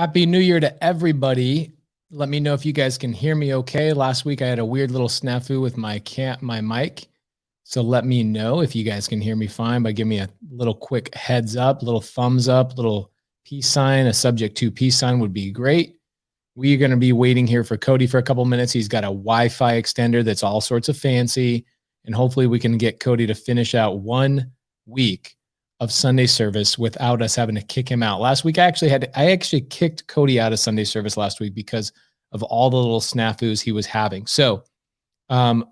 Happy New Year to everybody. Let me know if you guys can hear me okay. Last week I had a weird little snafu with my mic. So let me know if you guys can hear me fine by giving me a little quick heads up, little thumbs up, little peace sign, a subject to peace sign would be great. We're going to be waiting here for Cody for a couple minutes. He's got a Wi-Fi extender that's all sorts of fancy. And hopefully we can get Cody to finish out 1 week of Sunday service without us having to kick him out. Last week, I actually kicked Cody out of Sunday service last week because of all the little snafus he was having. So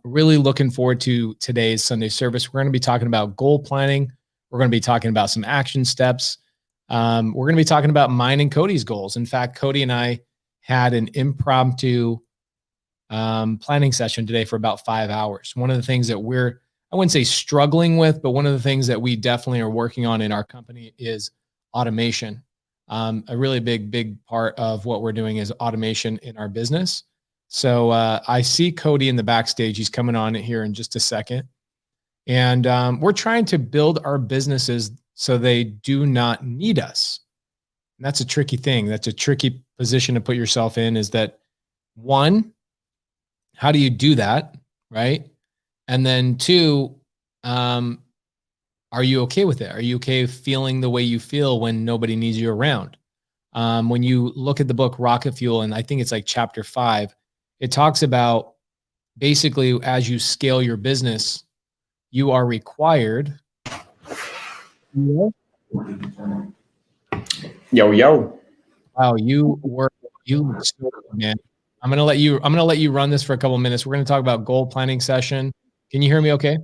really looking forward to today's Sunday service. We're going to be talking about goal planning. We're going to be talking about some action steps. We're going to be talking about mine and Cody's goals. In fact, Cody and I had an impromptu planning session today for about 5 hours. One of the things that I wouldn't say struggling with, but one of the things that we definitely are working on in our company is automation. A really big part of what we're doing is automation in our business. So I see Cody in the backstage. He's coming on here in just a second. And we're trying to build our businesses so they do not need us. And that's a tricky thing. That's a tricky position to put yourself in, is that, one, how do you do that, right? And then two, are you okay with it? Are you okay feeling the way you feel when nobody needs you around? When you look at the book Rocket Fuel, and I think it's like chapter 5, it talks about basically as you scale your business, you are required. Yo. Wow, you look so good, man. I'm gonna let you run this for a couple of minutes. We're gonna talk about goal planning session. Can you hear me okay?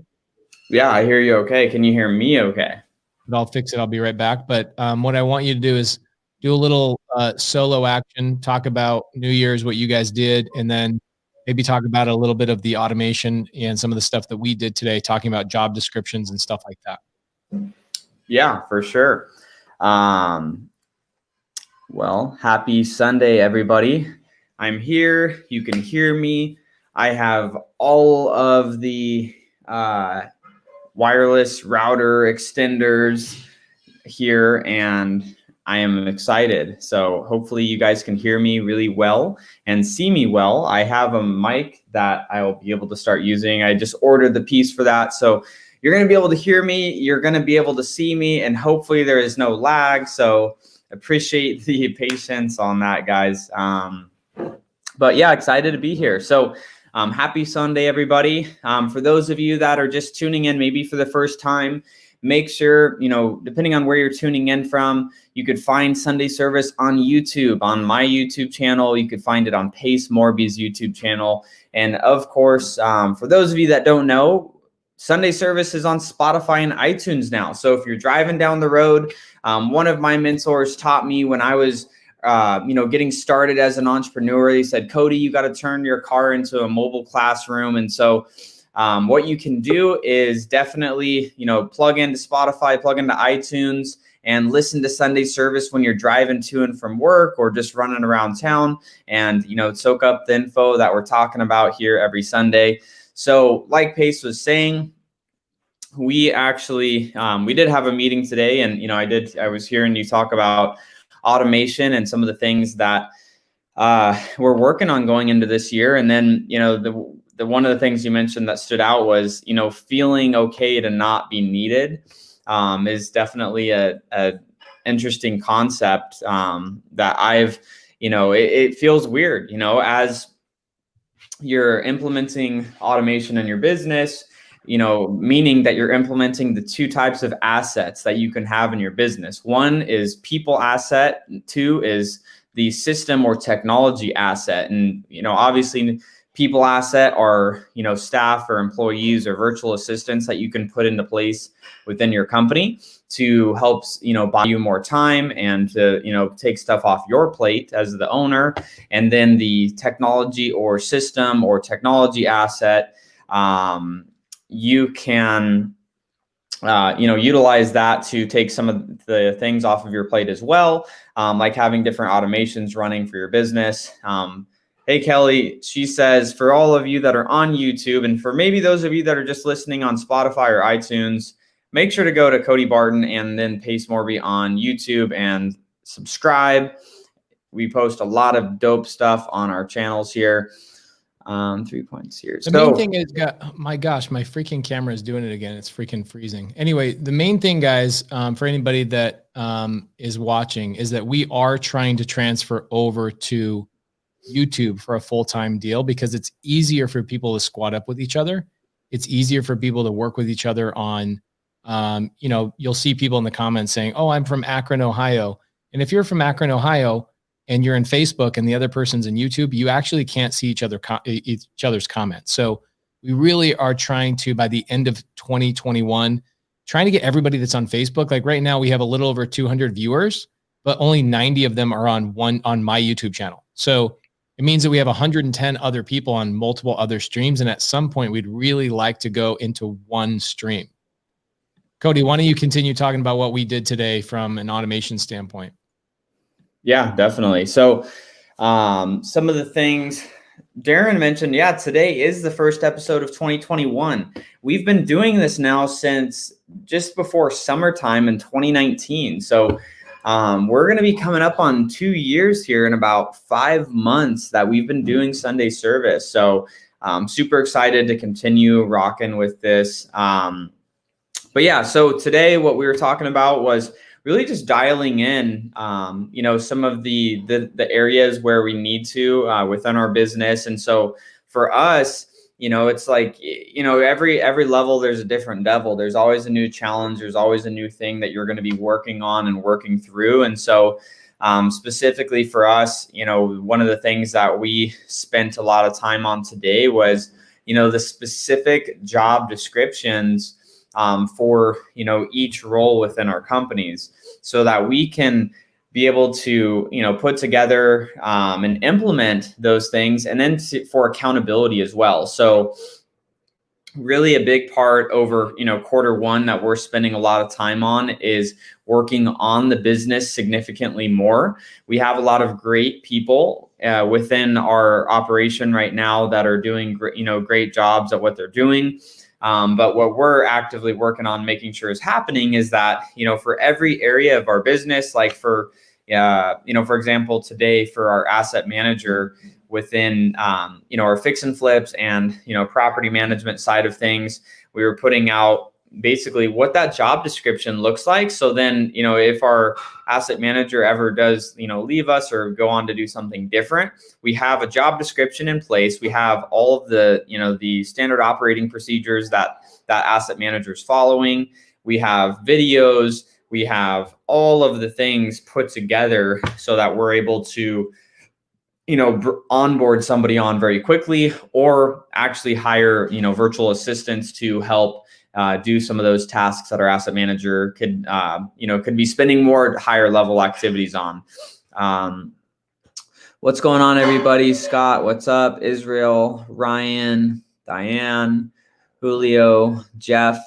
Yeah, I hear you okay. Can you hear me okay? But I'll fix it. I'll be right back. But what I want you to do is do a little solo action, talk about New Year's, what you guys did, and then maybe talk about a little bit of the automation and some of the stuff that we did today, talking about job descriptions and stuff like that. Yeah, for sure. Well, happy Sunday, everybody. I'm here. You can hear me. I have all of the wireless router extenders here, and I am excited. So hopefully you guys can hear me really well and see me well. I have a mic that I will be able to start using. I just ordered the piece for that. So you're going to be able to hear me. You're going to be able to see me, and hopefully there is no lag. So appreciate the patience on that, guys. But yeah, excited to be here. So happy Sunday, everybody. For those of you that are just tuning in, maybe for the first time, make sure, depending on where you're tuning in from, you could find Sunday service on YouTube, on my YouTube channel. You could find it on Pace Morby's YouTube channel. And of course, for those of you that don't know, Sunday service is on Spotify and iTunes now. So if you're driving down the road, one of my mentors taught me when I was getting started as an entrepreneur. He said, Cody, you got to turn your car into a mobile classroom. And so what you can do is definitely, plug into Spotify, plug into iTunes, and listen to Sunday service when you're driving to and from work or just running around town, and, soak up the info that we're talking about here every Sunday. So like Pace was saying, we actually, we did have a meeting today, and, I was hearing you talk about automation and some of the things that we're working on going into this year. And then, the one of the things you mentioned that stood out was, feeling okay to not be needed is definitely a interesting concept that I've, it feels weird, as you're implementing automation in your business, meaning that you're implementing the two types of assets that you can have in your business. One is people asset, and two is the system or technology asset. And, obviously people asset are, staff or employees or virtual assistants that you can put into place within your company to help, buy you more time and to, take stuff off your plate as the owner. And then the technology or system or technology asset, you can, utilize that to take some of the things off of your plate as well, like having different automations running for your business. Hey, Kelly, she says, for all of you that are on YouTube, and for maybe those of you that are just listening on Spotify or iTunes, make sure to go to Cody Barton and then Pace Morby on YouTube and subscribe. We post a lot of dope stuff on our channels here. 3 points here. The main thing is, my gosh, my freaking camera is doing it again. It's freaking freezing. Anyway, the main thing, guys, for anybody that is watching, is that we are trying to transfer over to YouTube for a full-time deal because it's easier for people to squat up with each other. It's easier for people to work with each other on, you know, you'll see people in the comments saying, oh, I'm from Akron, Ohio. And if you're from Akron, Ohio, and you're in Facebook and the other person's in YouTube, you actually can't see each other's comments. So we really are trying to, by the end of 2021, trying to get everybody that's on Facebook. Like right now we have a little over 200 viewers, but only 90 of them are on my YouTube channel. So it means that we have 110 other people on multiple other streams. And at some point we'd really like to go into one stream. Cody, why don't you continue talking about what we did today from an automation standpoint? Yeah, definitely. So some of the things Darren mentioned, yeah, today is the first episode of 2021. We've been doing this now since just before summertime in 2019. So we're going to be coming up on 2 years here in about 5 months that we've been doing Sunday service. So I'm super excited to continue rocking with this. But yeah, so today what we were talking about was really just dialing in, you know, some of the areas where we need to within our business. And so for us, you know, it's like, you know, every level, there's a different devil. There's always a new challenge. There's always a new thing that you're going to be working on and working through. And so specifically for us, you know, one of the things that we spent a lot of time on today was, you know, the specific job descriptions for, you know, each role within our companies, so that we can be able to, you know, put together and implement those things, and then for accountability as well. So really a big part over, you know, Q1 that we're spending a lot of time on is working on the business significantly more. We have a lot of great people within our operation right now that are doing, you know, great jobs at what they're doing. But what we're actively working on making sure is happening is that, you know, for every area of our business, like for, you know, for example, today for our asset manager within, you know, our fix and flips and, you know, property management side of things, we were putting out basically what that job description looks like. So then, you know, if our asset manager ever does, you know, leave us or go on to do something different, we have a job description in place. We have all of the, you know, the standard operating procedures that asset manager is following. We have videos, we have all of the things put together so that we're able to, you know, onboard somebody on very quickly, or actually hire, you know, virtual assistants to help do some of those tasks that our asset manager could, you know, could be spending more higher level activities on. What's going on, everybody? Scott, what's up? Israel, Ryan, Diane, Julio, Jeff.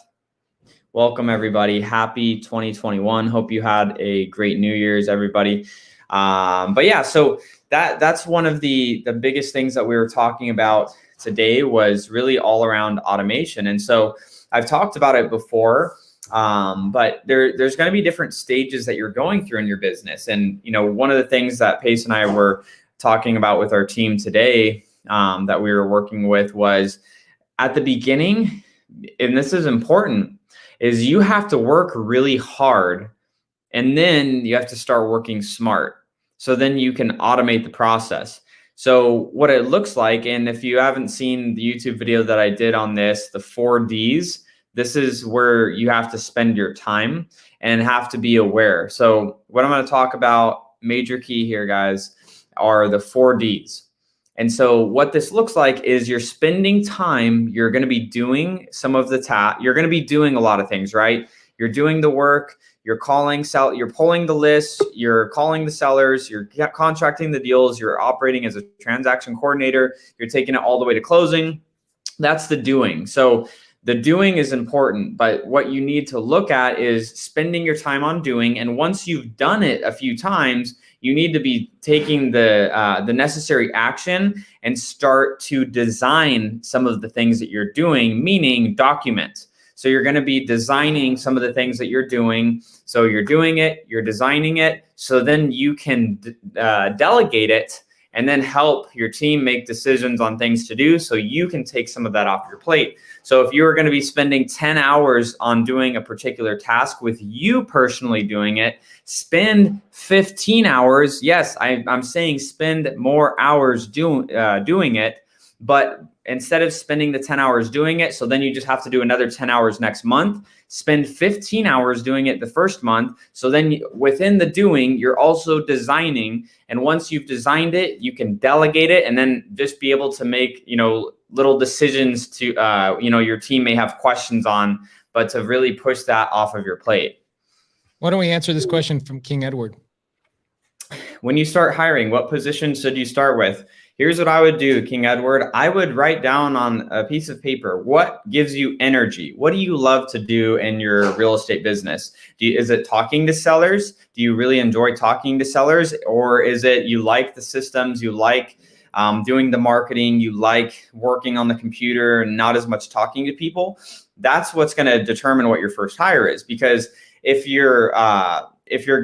Welcome, everybody. Happy 2021. Hope you had a great New Year's, everybody. But yeah, so that's one of the biggest things that we were talking about today was really all around automation. And so I've talked about it before, but there's going to be different stages that you're going through in your business. And, you know, one of the things that Pace and I were talking about with our team today that we were working with was at the beginning, and this is important, is you have to work really hard and then you have to start working smart. So then you can automate the process. So what it looks like, and if you haven't seen the YouTube video that I did on this, the 4 Ds, this is where you have to spend your time and have to be aware. So what I'm going to talk about, major key here, guys, are the 4 Ds. And so what this looks like is you're spending time, you're going to be doing some of the tasks, you're going to be doing a lot of things, right? You're doing the work, you're calling, you're pulling the lists, you're calling the sellers, you're contracting the deals, you're operating as a transaction coordinator, you're taking it all the way to closing. That's the doing. So the doing is important, but what you need to look at is spending your time on doing. And once you've done it a few times, you need to be taking the necessary action and start to design some of the things that you're doing, meaning document. So you're going to be designing some of the things that you're doing. So you're doing it, you're designing it, so then you can delegate it and then help your team make decisions on things to do, so you can take some of that off your plate. So if you were going to be spending 10 hours on doing a particular task with you personally doing it, spend 15 hours. Yes, I'm saying spend more hours doing it, but instead of spending the 10 hours doing it, so then you just have to do another 10 hours next month, spend 15 hours doing it the first month. So then within the doing, you're also designing. And once you've designed it, you can delegate it and then just be able to make, little decisions to, your team may have questions on, but to really push that off of your plate. Why don't we answer this question from King Edward? When you start hiring, what position should you start with? Here's what I would do, King Edward. I would write down on a piece of paper, what gives you energy? What do you love to do in your real estate business? Is it talking to sellers? Do you really enjoy talking to sellers? Or is it you like the systems, you like doing the marketing, you like working on the computer and not as much talking to people? That's what's going to determine what your first hire is. Because if you're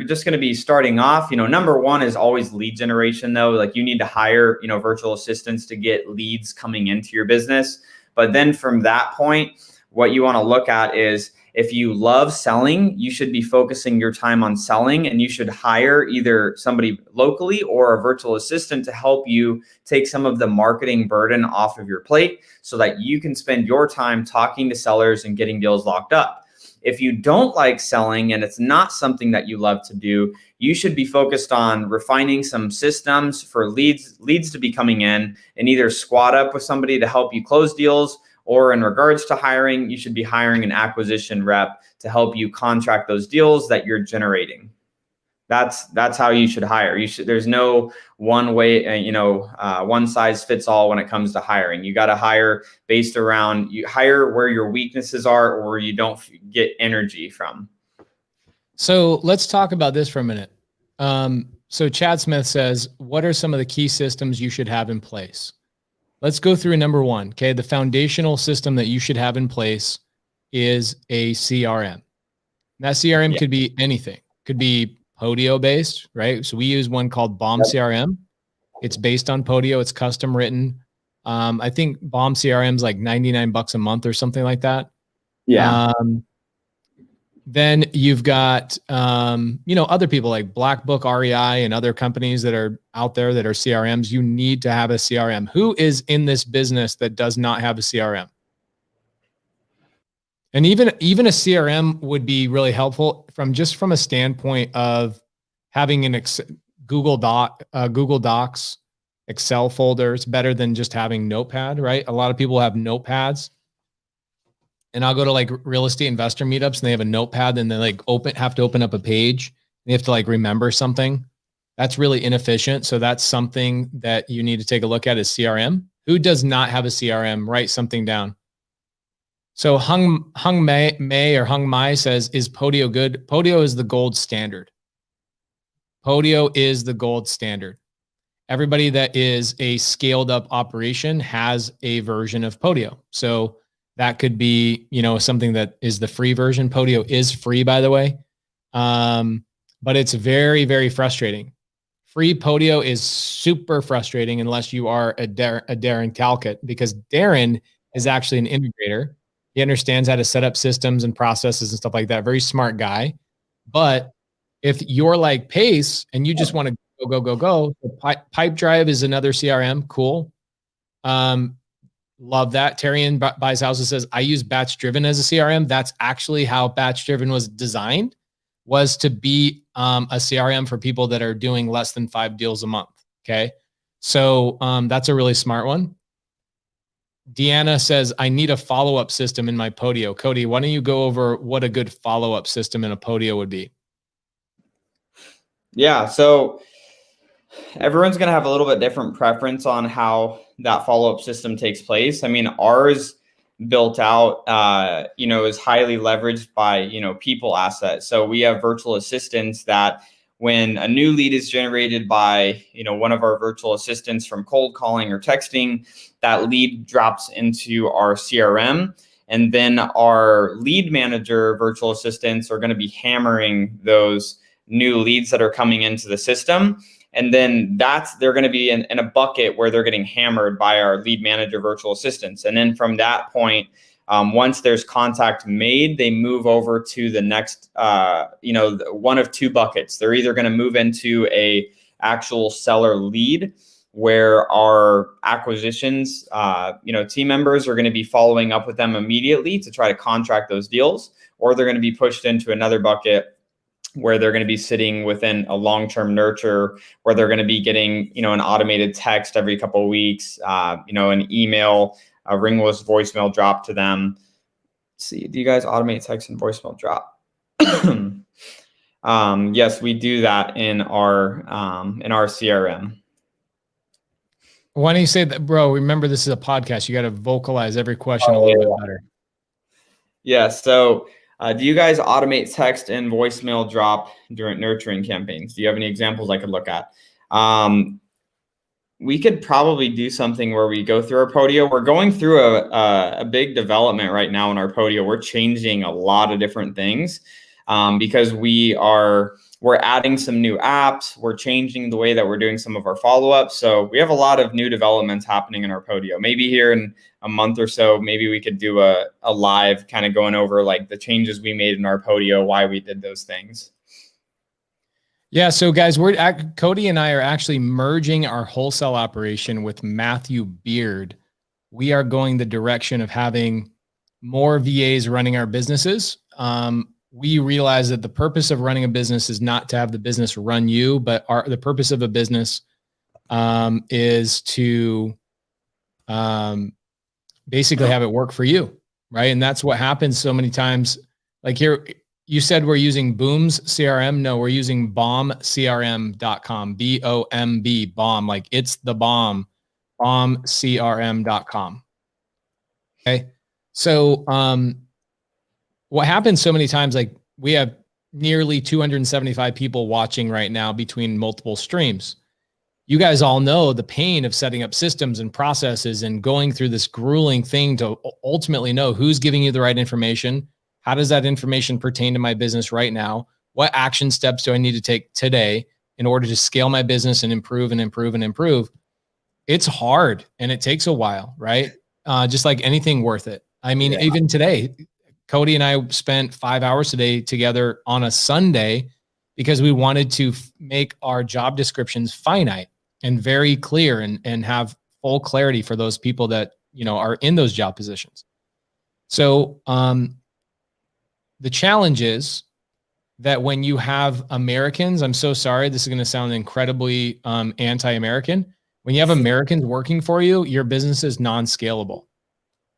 just going to be starting off, number one is always lead generation, though. Like, you need to hire, virtual assistants to get leads coming into your business. But then from that point, what you want to look at is, if you love selling, you should be focusing your time on selling, and you should hire either somebody locally or a virtual assistant to help you take some of the marketing burden off of your plate, so that you can spend your time talking to sellers and getting deals locked up. If you don't like selling and it's not something that you love to do, you should be focused on refining some systems for leads to be coming in, and either squad up with somebody to help you close deals, or in regards to hiring, you should be hiring an acquisition rep to help you contract those deals that you're generating. That's how you should hire. There's no one way, one size fits all when it comes to hiring. You got to hire based around, you hire where your weaknesses are or where you don't get energy from. So let's talk about this for a minute. So Chad Smith says, what are some of the key systems you should have in place? Let's go through number one. Okay. The foundational system that you should have in place is a CRM. That CRM could be anything. Could be Podio based, right? So we use one called Bomb CRM. It's based on Podio. It's custom written. I think Bomb CRM is like $99 a month or something like that. Yeah. Then you've got, other people like Black Book REI and other companies that are out there that are CRMs. You need to have a CRM. Who is in this business that does not have a CRM? And even a CRM would be really helpful from a standpoint of having an Google Docs, Excel folder. It's better than just having Notepad, right? A lot of people have notepads. And I'll go to like real estate investor meetups and they have a notepad and they have to open up a page. They have to remember something. That's really inefficient. So that's something that you need to take a look at is CRM. Who does not have a CRM? Write something down. So Hung Mai says, is Podio good? Podio is the gold standard. Podio is the gold standard. Everybody that is a scaled up operation has a version of Podio. So that could be, something that is the free version. Podio is free, by the way. But it's very, very frustrating. Free Podio is super frustrating unless you are a Darren Calcutt, because Darren is actually an integrator. He understands how to set up systems and processes and stuff like that. Very smart guy. But if you're like Pace and you just want to go, Pipedrive is another CRM. Cool. Love that. Terrian Buys Houses says, I use Batch Driven as a CRM. That's actually how Batch Driven was designed, was to be a CRM for people that are doing less than 5 deals a month. Okay. So that's a really smart one. Deanna says, I need a follow-up system in my Podio. Cody, why don't you go over what a good follow-up system in a Podio would be? Yeah. So everyone's going to have a little bit different preference on how that follow-up system takes place. I mean, ours built out, is highly leveraged by, people assets. So we have virtual assistants that when a new lead is generated by, one of our virtual assistants from cold calling or texting, that lead drops into our CRM. And then our lead manager virtual assistants are going to be hammering those new leads that are coming into the system. And then they're going to be in a bucket where they're getting hammered by our lead manager virtual assistants. And then from that point, once there's contact made, they move over to the next, one of two buckets. They're either going to move into a actual seller lead where our acquisitions, team members are going to be following up with them immediately to try to contract those deals, or they're going to be pushed into another bucket where they're going to be sitting within a long-term nurture, where they're going to be getting, an automated text every couple of weeks, an email, a ringless voicemail drop to them. Let's see, do you guys automate text and voicemail drop? Yes, we do that in our CRM. Why don't you say that, bro? Remember, this is a podcast. You got to vocalize every question a little bit better. Yeah. So, do you guys automate text and voicemail drop during nurturing campaigns? Do you have any examples I could look at? We could probably do something where we go through our Podio. We're going through a big development right now in our Podio. We're changing a lot of different things because we're adding some new apps. We're changing the way that we're doing some of our follow-ups. So we have a lot of new developments happening in our Podio. Maybe here in a month or so, maybe we could do a live kind of going over like the changes we made in our Podio, why we did those things. Yeah. So guys, Cody and I are actually merging our wholesale operation with Matthew Beard. We are going the direction of having more VAs running our businesses. We realize that the purpose of running a business is not to have the business run you, but the purpose of a business is to basically have it work for you, right? And that's what happens so many times. Like here, you said we're using Boom's CRM. No, we're using bombcrm.com, B-O-M-B, bomb, like it's the bomb, bombcrm.com. Okay. So, what happens so many times, like we have nearly 275 people watching right now between multiple streams. You guys all know the pain of setting up systems and processes and going through this grueling thing to ultimately know who's giving you the right information. How does that information pertain to my business right now? What action steps do I need to take today in order to scale my business and improve and improve and improve? It's hard and it takes a while, right? Just like anything worth it. I mean, even today, Cody and I spent 5 hours today together on a Sunday because we wanted to make our job descriptions finite and very clear and have full clarity for those people that, are in those job positions. So, the challenge is that when you have Americans, I'm so sorry, this is going to sound incredibly anti-American. When you have Americans working for you, your business is non-scalable.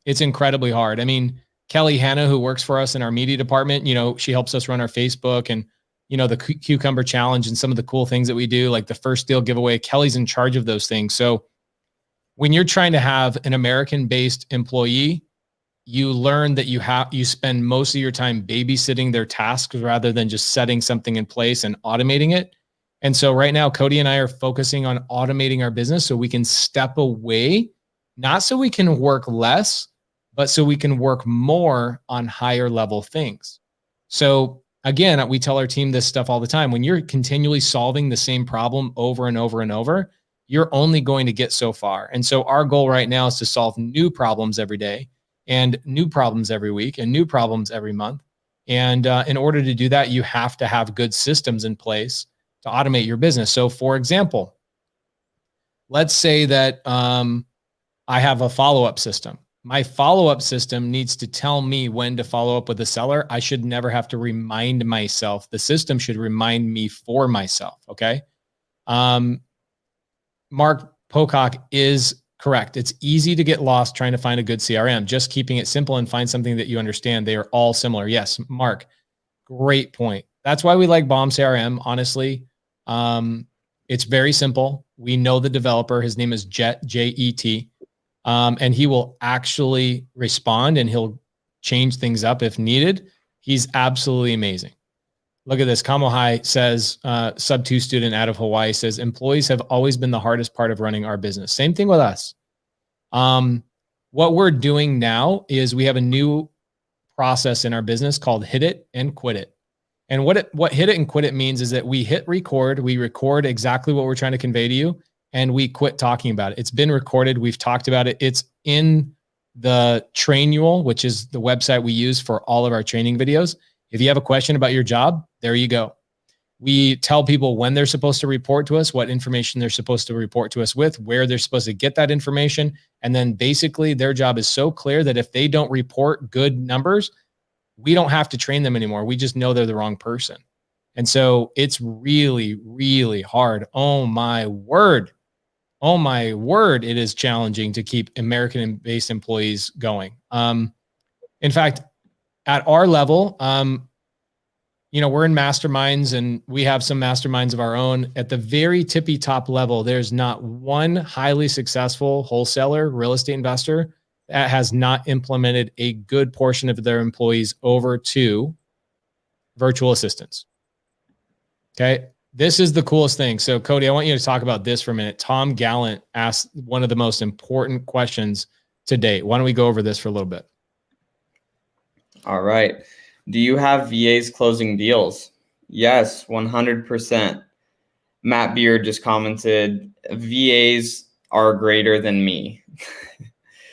It's incredibly hard. I mean, Kelly Hanna, who works for us in our media department, she helps us run our Facebook and, the Cucumber Challenge and some of the cool things that we do, like the first deal giveaway. Kelly's in charge of those things. So when you're trying to have an American-based employee, you learn that you spend most of your time babysitting their tasks rather than just setting something in place and automating it. And so right now, Cody and I are focusing on automating our business so we can step away, not so we can work less, but so we can work more on higher level things. So again, we tell our team this stuff all the time. When you're continually solving the same problem over and over and over, you're only going to get so far. And so our goal right now is to solve new problems every day, and new problems every week, and new problems every month. And in order to do that, you have to have good systems in place to automate your business. So for example, let's say that I have a follow-up system. My follow-up system needs to tell me when to follow up with a seller. I should never have to remind myself. The system should remind me for myself, okay? Mark Pocock is correct. It's easy to get lost trying to find a good CRM. Just keeping it simple and find something that you understand. They are all similar. Yes, Mark, great point. That's why we like Bomb CRM, honestly. It's very simple. We know the developer. His name is Jet, J-E-T. And he will actually respond and he'll change things up if needed. He's absolutely amazing. Look at this. Kamohai says, sub 2 student out of Hawaii says, employees have always been the hardest part of running our business. Same thing with us. What we're doing now is we have a new process in our business called hit it and quit it. And what hit it and quit it means is that we hit record, we record exactly what we're trying to convey to you, and we quit talking about it. It's been recorded. We've talked about it. It's in the Trainual, which is the website we use for all of our training videos. If you have a question about your job, there you go. We tell people when they're supposed to report to us, what information they're supposed to report to us with, where they're supposed to get that information. And then basically their job is so clear that if they don't report good numbers, we don't have to train them anymore. We just know they're the wrong person. And so it's really, really hard. Oh my word. It is challenging to keep American-based employees going. In fact, at our level, we're in masterminds and we have some masterminds of our own. At the very tippy top level, there's not one highly successful wholesaler, real estate investor that has not implemented a good portion of their employees over to virtual assistants. Okay. This is the coolest thing. So Cody, I want you to talk about this for a minute. Tom Gallant asked one of the most important questions to date. Why don't we go over this for a little bit? All right. Do you have VAs closing deals? Yes, 100%. Matt Beard just commented, VAs are greater than me.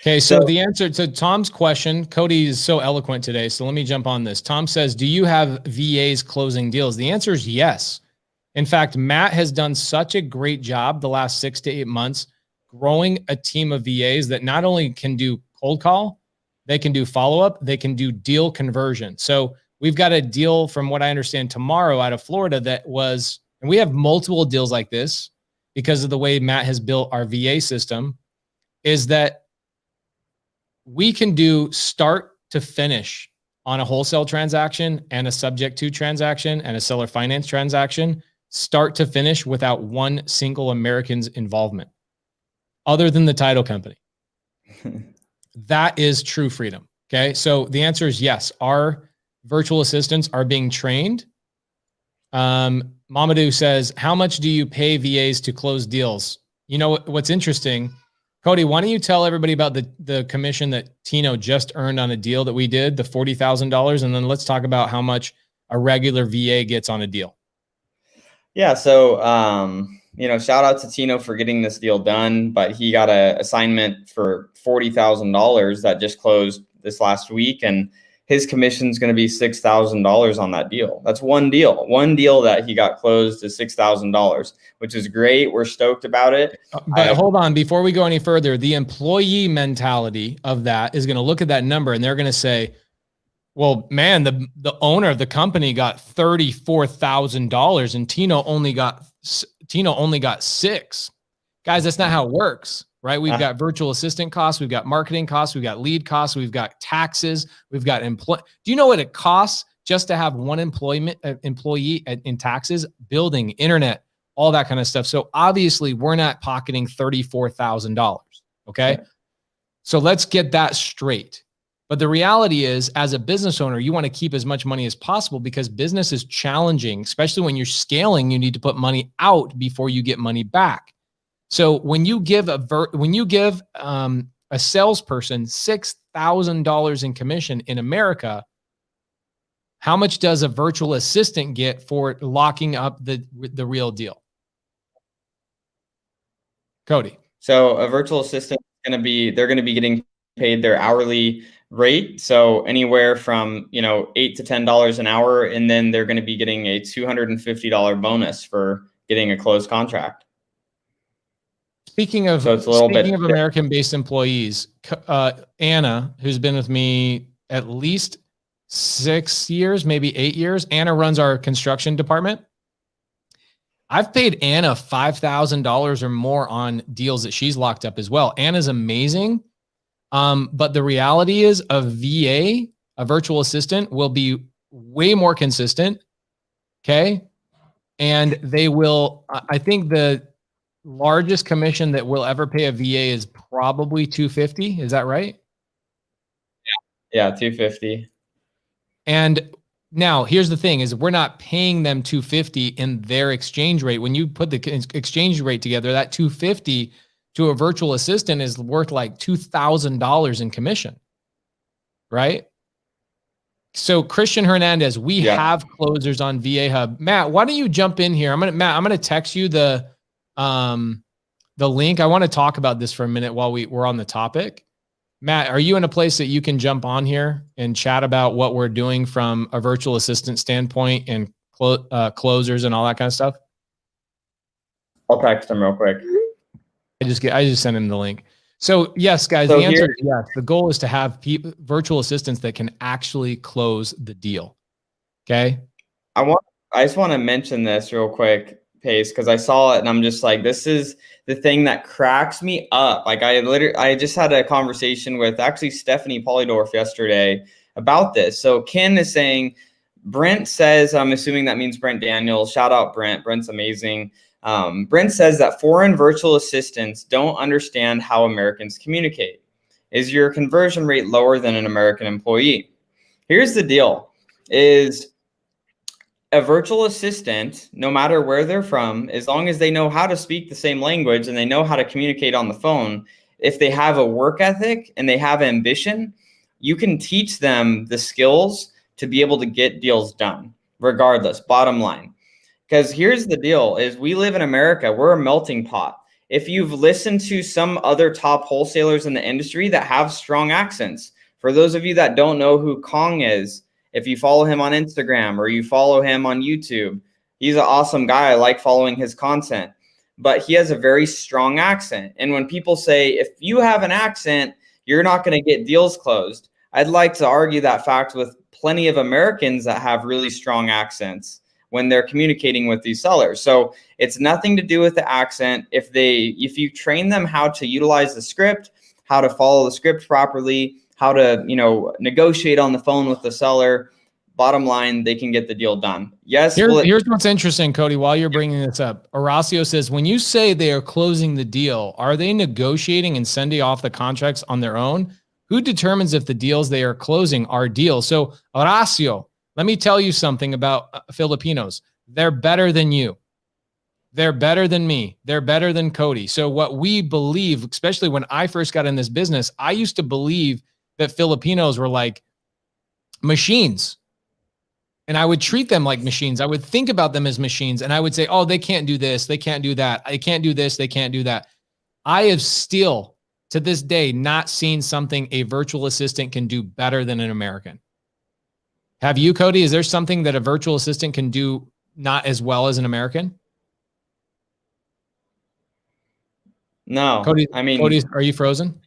Okay, so the answer to Tom's question, Cody is so eloquent today, so let me jump on this. Tom says, do you have VAs closing deals? The answer is yes. In fact, Matt has done such a great job the last 6 to 8 months growing a team of VAs that not only can do cold call, they can do follow-up, they can do deal conversion. So we've got a deal from what I understand tomorrow out of Florida that was, and we have multiple deals like this because of the way Matt has built our VA system, is that we can do start to finish on a wholesale transaction and a subject to transaction and a seller finance transaction, start to finish without one single American's involvement other than the title company. That is true freedom. Okay. So the answer is yes. Our virtual assistants are being trained. Mamadou says, how much do you pay VAs to close deals? You know what's interesting? Cody, why don't you tell everybody about the commission that Tino just earned on a deal that we did, the $40,000, and then let's talk about how much a regular VA gets on a deal. Yeah, so shout out to Tino for getting this deal done, but he got an assignment for $40,000 that just closed this last week, and his commission is going to be $6,000 on that deal. That's one deal. One deal that he got closed is $6,000, which is great. We're stoked about it. But hold on, before we go any further, the employee mentality of that is going to look at that number and they're going to say, well, man, the owner of the company got $34,000 and Tino only got $6,000. Guys, that's not how it works. Right? We've got virtual assistant costs. We've got marketing costs. We've got lead costs. We've got taxes. We've got Do you know what it costs just to have one employee in taxes, building, internet, all that kind of stuff? So obviously we're not pocketing $34,000. Okay. So let's get that straight. But the reality is, as a business owner, you want to keep as much money as possible because business is challenging, especially when you're scaling. You need to put money out before you get money back. So when you give a salesperson $6,000 in commission in America, how much does a virtual assistant get for locking up the real deal? Cody. So a virtual assistant they're going to be getting paid their hourly rate. So anywhere from, $8 to $10 an hour. And then they're going to be getting a $250 bonus for getting a closed contract. Speaking of American-based employees, Anna, who's been with me at least 6 years, maybe 8 years, Anna runs our construction department. I've paid Anna $5,000 or more on deals that she's locked up as well. Anna's amazing. But the reality is a VA, a virtual assistant, will be way more consistent. Okay. And they will, I think the largest commission that we'll ever pay a VA is probably $250. Is that right? Yeah, $250. And now here's the thing is we're not paying them $250 in their exchange rate. When you put the exchange rate together, that $250 to a virtual assistant is worth like $2,000 in commission, right? So Christian Hernandez, we have closers on VA Hub. Matt, why don't you jump in here? I'm gonna text you the link. I want to talk about this for a minute while we're on the topic. Matt, are you in a place that you can jump on here and chat about what we're doing from a virtual assistant standpoint and closers and all that kind of stuff? I'll text him real quick. I just sent him the link. So yes, guys, the answer is yes. The goal is to have virtual assistants that can actually close the deal. Okay. I just want to mention this real quick, Pace, because I saw it and I'm just like, this is the thing that cracks me up. Like I just had a conversation with actually Stephanie Polydorf yesterday about this. So Ken is saying, Brent says, I'm assuming that means Brent Daniels. Shout out Brent. Brent's amazing. Brent says that foreign virtual assistants don't understand how Americans communicate. Is your conversion rate lower than an American employee? Here's the deal, is a virtual assistant, no matter where they're from, as long as they know how to speak the same language and they know how to communicate on the phone, if they have a work ethic and they have ambition, you can teach them the skills to be able to get deals done, regardless, bottom line. Because here's the deal, is we live in America. We're a melting pot. If you've listened to some other top wholesalers in the industry that have strong accents, for those of you that don't know who Kong is, if you follow him on Instagram or you follow him on YouTube, he's an awesome guy. I like following his content, but he has a very strong accent. And when people say, if you have an accent, you're not going to get deals closed, I'd like to argue that fact with plenty of Americans that have really strong accents when they're communicating with these sellers. So it's nothing to do with the accent. If you train them how to utilize the script, how to follow the script properly, how to, negotiate on the phone with the seller, bottom line, they can get the deal done. Yes. Here's what's interesting, Cody, while you're bringing this up. Horacio says, when you say they are closing the deal, are they negotiating and sending off the contracts on their own? Who determines if the deals they are closing are deals? So Horacio, let me tell you something about Filipinos. They're better than you. They're better than me. They're better than Cody. So what we believe, especially when I first got in this business, I used to believe that Filipinos were like machines. And I would treat them like machines. I would think about them as machines. And I would say, oh, they can't do this. They can't do that. I can't do this. They can't do that. I have still, to this day, not seen something a virtual assistant can do better than an American. Have you, Cody? Is there something that a virtual assistant can do not as well as an American? No. Cody, are you frozen?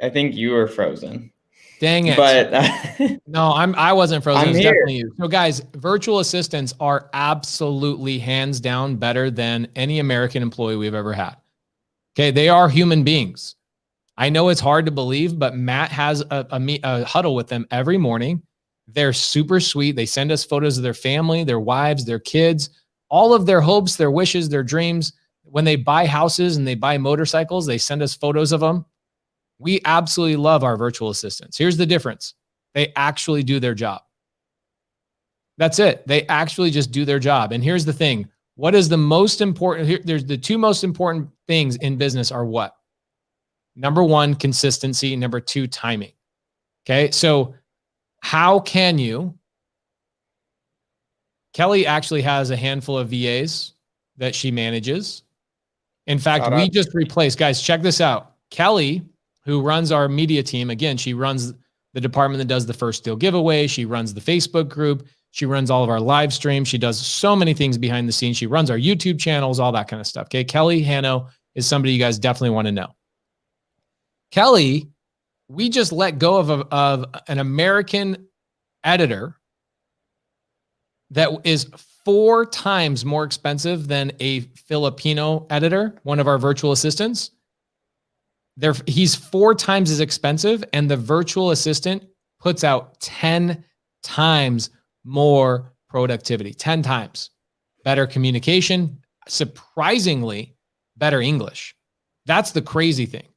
I think you were frozen. Dang it. But no, I wasn't frozen. I'm it's here. Definitely you. So guys, virtual assistants are absolutely hands down better than any American employee we've ever had. Okay. They are human beings. I know it's hard to believe, but Matt has a huddle with them every morning. They're super sweet. They send us photos of their family, their wives, their kids, all of their hopes, their wishes, their dreams. When they buy houses and they buy motorcycles, they send us photos of them. We absolutely love our virtual assistants. Here's the difference. They actually do their job. That's it. They actually just do their job. And here's the thing. What is the most important? There's the two most important things in business are what? Number one, consistency. Number two, timing. Okay. So how can you? Kelly actually has a handful of VAs that she manages. In fact, we just replaced, guys, check this out. Kelly, who runs our media team, again, she runs the department that does the first deal giveaway. She runs the Facebook group. She runs all of our live streams. She does so many things behind the scenes. She runs our YouTube channels, all that kind of stuff. Okay. Kelly Hanno is somebody you guys definitely want to know. Kelly, we just let go of an American editor that is 4 times more expensive than a Filipino editor, one of our virtual assistants. He's 4 times as expensive, and the virtual assistant puts out 10 times more productivity, 10 times better communication, surprisingly better English. That's the crazy thing.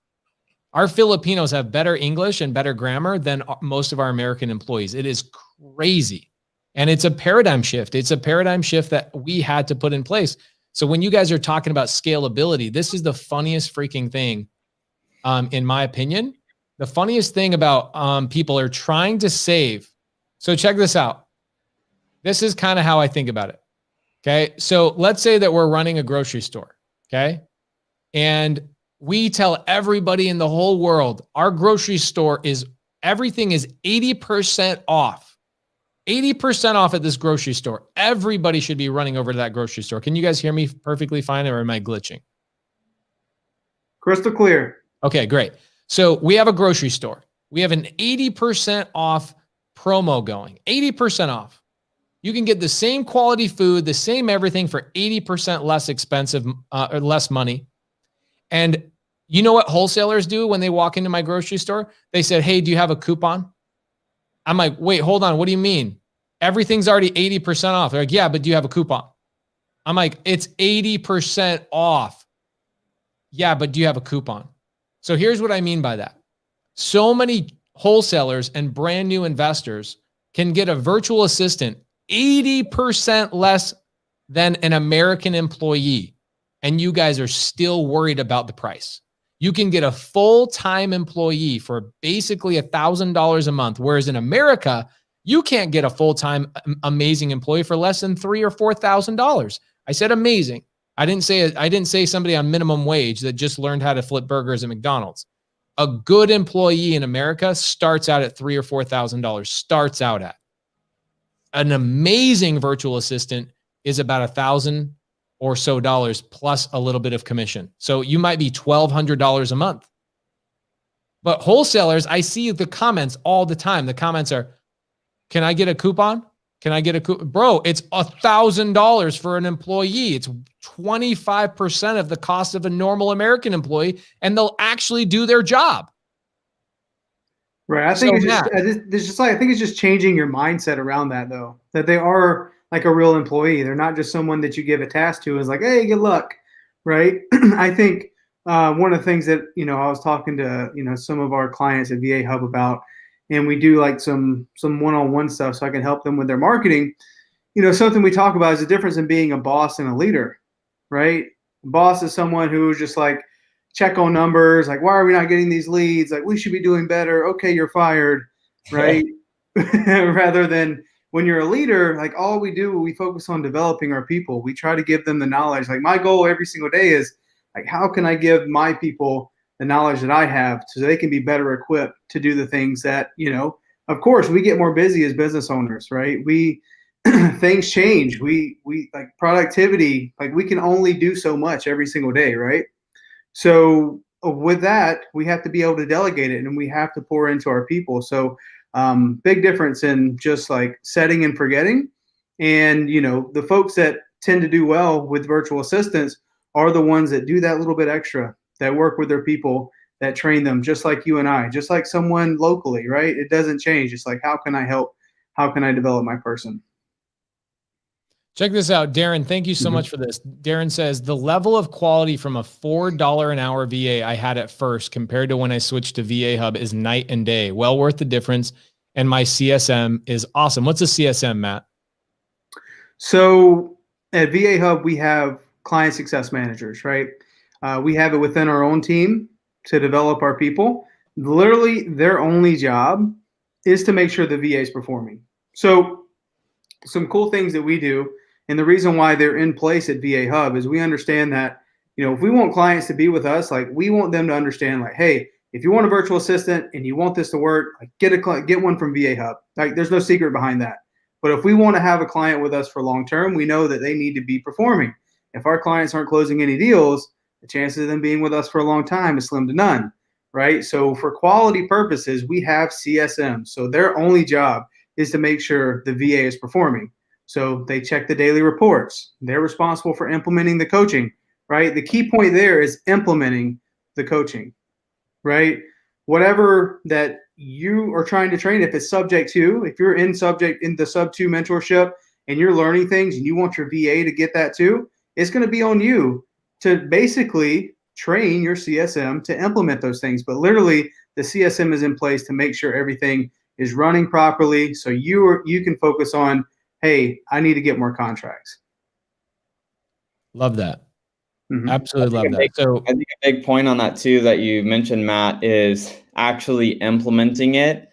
Our Filipinos have better English and better grammar than most of our American employees. It is crazy. And it's a paradigm shift. It's a paradigm shift that we had to put in place. So when you guys are talking about scalability, this is the funniest freaking thing, in my opinion. The funniest thing about people are trying to save. So check this out. This is kind of how I think about it. Okay. So let's say that we're running a grocery store. Okay. And we tell everybody in the whole world, our grocery store everything is 80% off. 80% off at this grocery store. Everybody should be running over to that grocery store. Can you guys hear me perfectly fine, or am I glitching? Crystal clear. Okay, great. So we have a grocery store. We have an 80% off promo going. 80% off. You can get the same quality food, the same everything for 80% less expensive, or less money. And you know what wholesalers do when they walk into my grocery store? They said, hey, do you have a coupon? I'm like, wait, hold on. What do you mean? Everything's already 80% off. They're like, yeah, but do you have a coupon? I'm like, it's 80% off. Yeah, but do you have a coupon? So here's what I mean by that. So many wholesalers and brand new investors can get a virtual assistant 80% less than an American employee. And you guys are still worried about the price. You can get a full-time employee for basically $1,000 a month. Whereas in America, you can't get a full-time amazing employee for less than $3,000 or $4,000. I said amazing. I didn't say somebody on minimum wage that just learned how to flip burgers at McDonald's. A good employee in America starts out at $3,000 or $4,000. Starts out at. An amazing virtual assistant is about $1,000 or so dollars plus a little bit of commission. So you might be $1,200 a month. But wholesalers, I see the comments all the time. The comments are, can I get a coupon? Can I get a coupon? Bro, it's $1,000 for an employee. It's 25% of the cost of a normal American employee, and they'll actually do their job. Right. I think I think it's just changing your mindset around that, though, that they are like a real employee. They're not just someone that you give a task to is like, hey, good luck. Right. I think one of the things that, I was talking to, some of our clients at VA Hub about, and we do like some one-on-one stuff so I can help them with their marketing. Something we talk about is the difference in being a boss and a leader, right? A boss is someone who's just like, check on numbers, like, why are we not getting these leads? Like, we should be doing better. Okay, you're fired, right? Rather than when you're a leader, like we focus on developing our people. We try to give them the knowledge. Like my goal every single day is like, how can I give my people the knowledge that I have so they can be better equipped to do the things that, of course we get more busy as business owners, right? Things change. We like productivity, like we can only do so much every single day, right? So with that, we have to be able to delegate it and we have to pour into our people. So big difference in just like setting and forgetting. And, the folks that tend to do well with virtual assistants are the ones that do that little bit extra, that work with their people, that train them, just like you and I, just like someone locally, right? It doesn't change. It's like, how can I help? How can I develop my person? Check this out, Darren. Thank you so much for this. Darren says, the level of quality from a $4 an hour VA I had at first compared to when I switched to VA Hub is night and day. Well worth the difference. And my CSM is awesome. What's a CSM, Matt? So at VA Hub, we have client success managers, right? We have it within our own team to develop our people. Literally, their only job is to make sure the VA is performing. So some cool things that we do, and the reason why they're in place at VA Hub is we understand that, if we want clients to be with us, like we want them to understand like, hey, if you want a virtual assistant and you want this to work, like get one from VA Hub. Like there's no secret behind that. But if we want to have a client with us for long term, we know that they need to be performing. If our clients aren't closing any deals, the chances of them being with us for a long time is slim to none, right? So for quality purposes, we have CSM. So their only job is to make sure the VA is performing. So they check the daily reports. They're responsible for implementing the coaching, right? The key point there is implementing the coaching, right? Whatever that you are trying to train, if it's subject to, if you're in the sub 2 mentorship and you're learning things and you want your VA to get that too, it's going to be on you to basically train your CSM to implement those things. But literally the CSM is in place to make sure everything is running properly. So you can focus on, hey, I need to get more contracts. Love that. Mhm. Absolutely love that. So I think a big point on that too that you mentioned, Matt, is actually implementing it.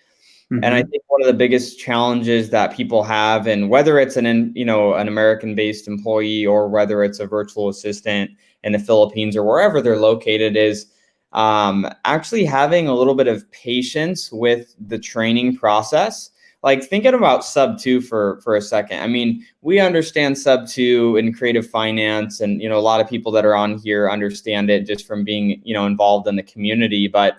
And I think one of the biggest challenges that people have, and whether it's an American-based employee or whether it's a virtual assistant in the Philippines or wherever they're located, is actually having a little bit of patience with the training process. Like thinking about sub 2 for a second. I mean, we understand sub 2 in creative finance, and a lot of people that are on here understand it just from being involved in the community. But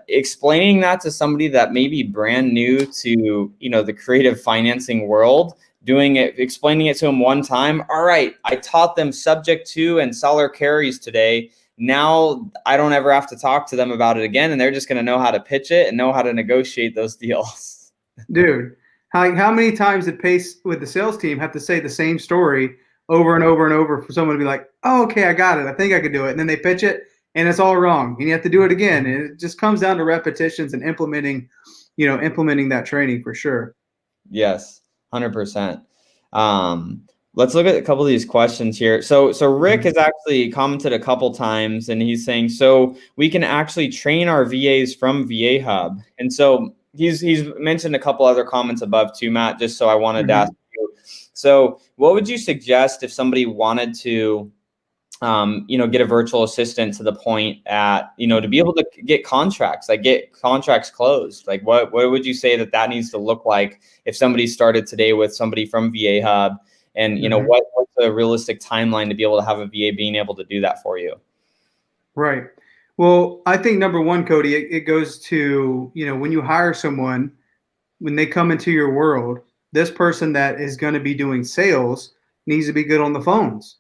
explaining that to somebody that may be brand new to the creative financing world, explaining it to them one time. All right, I taught them subject to and seller carries today. Now I don't ever have to talk to them about it again, and they're just going to know how to pitch it and know how to negotiate those deals. Dude, how many times did Pace with the sales team have to say the same story over and over and over for someone to be like, oh, okay, I got it. I think I could do it. And then they pitch it and it's all wrong. And you have to do it again. And it just comes down to repetitions and implementing that training for sure. Yes, 100%. Let's look at a couple of these questions here. So Rick has actually commented a couple times, and he's saying, so we can actually train our VAs from VA Hub. And so he's mentioned a couple other comments above too, Matt, just so I wanted to ask you. So what would you suggest if somebody wanted to, get a virtual assistant to the point to be able to get contracts closed? Like what would you say that needs to look like if somebody started today with somebody from VA Hub? And, what's a realistic timeline to be able to have a VA being able to do that for you? Right. Well, I think number one, Cody, it goes to, when you hire someone, when they come into your world, this person that is going to be doing sales needs to be good on the phones,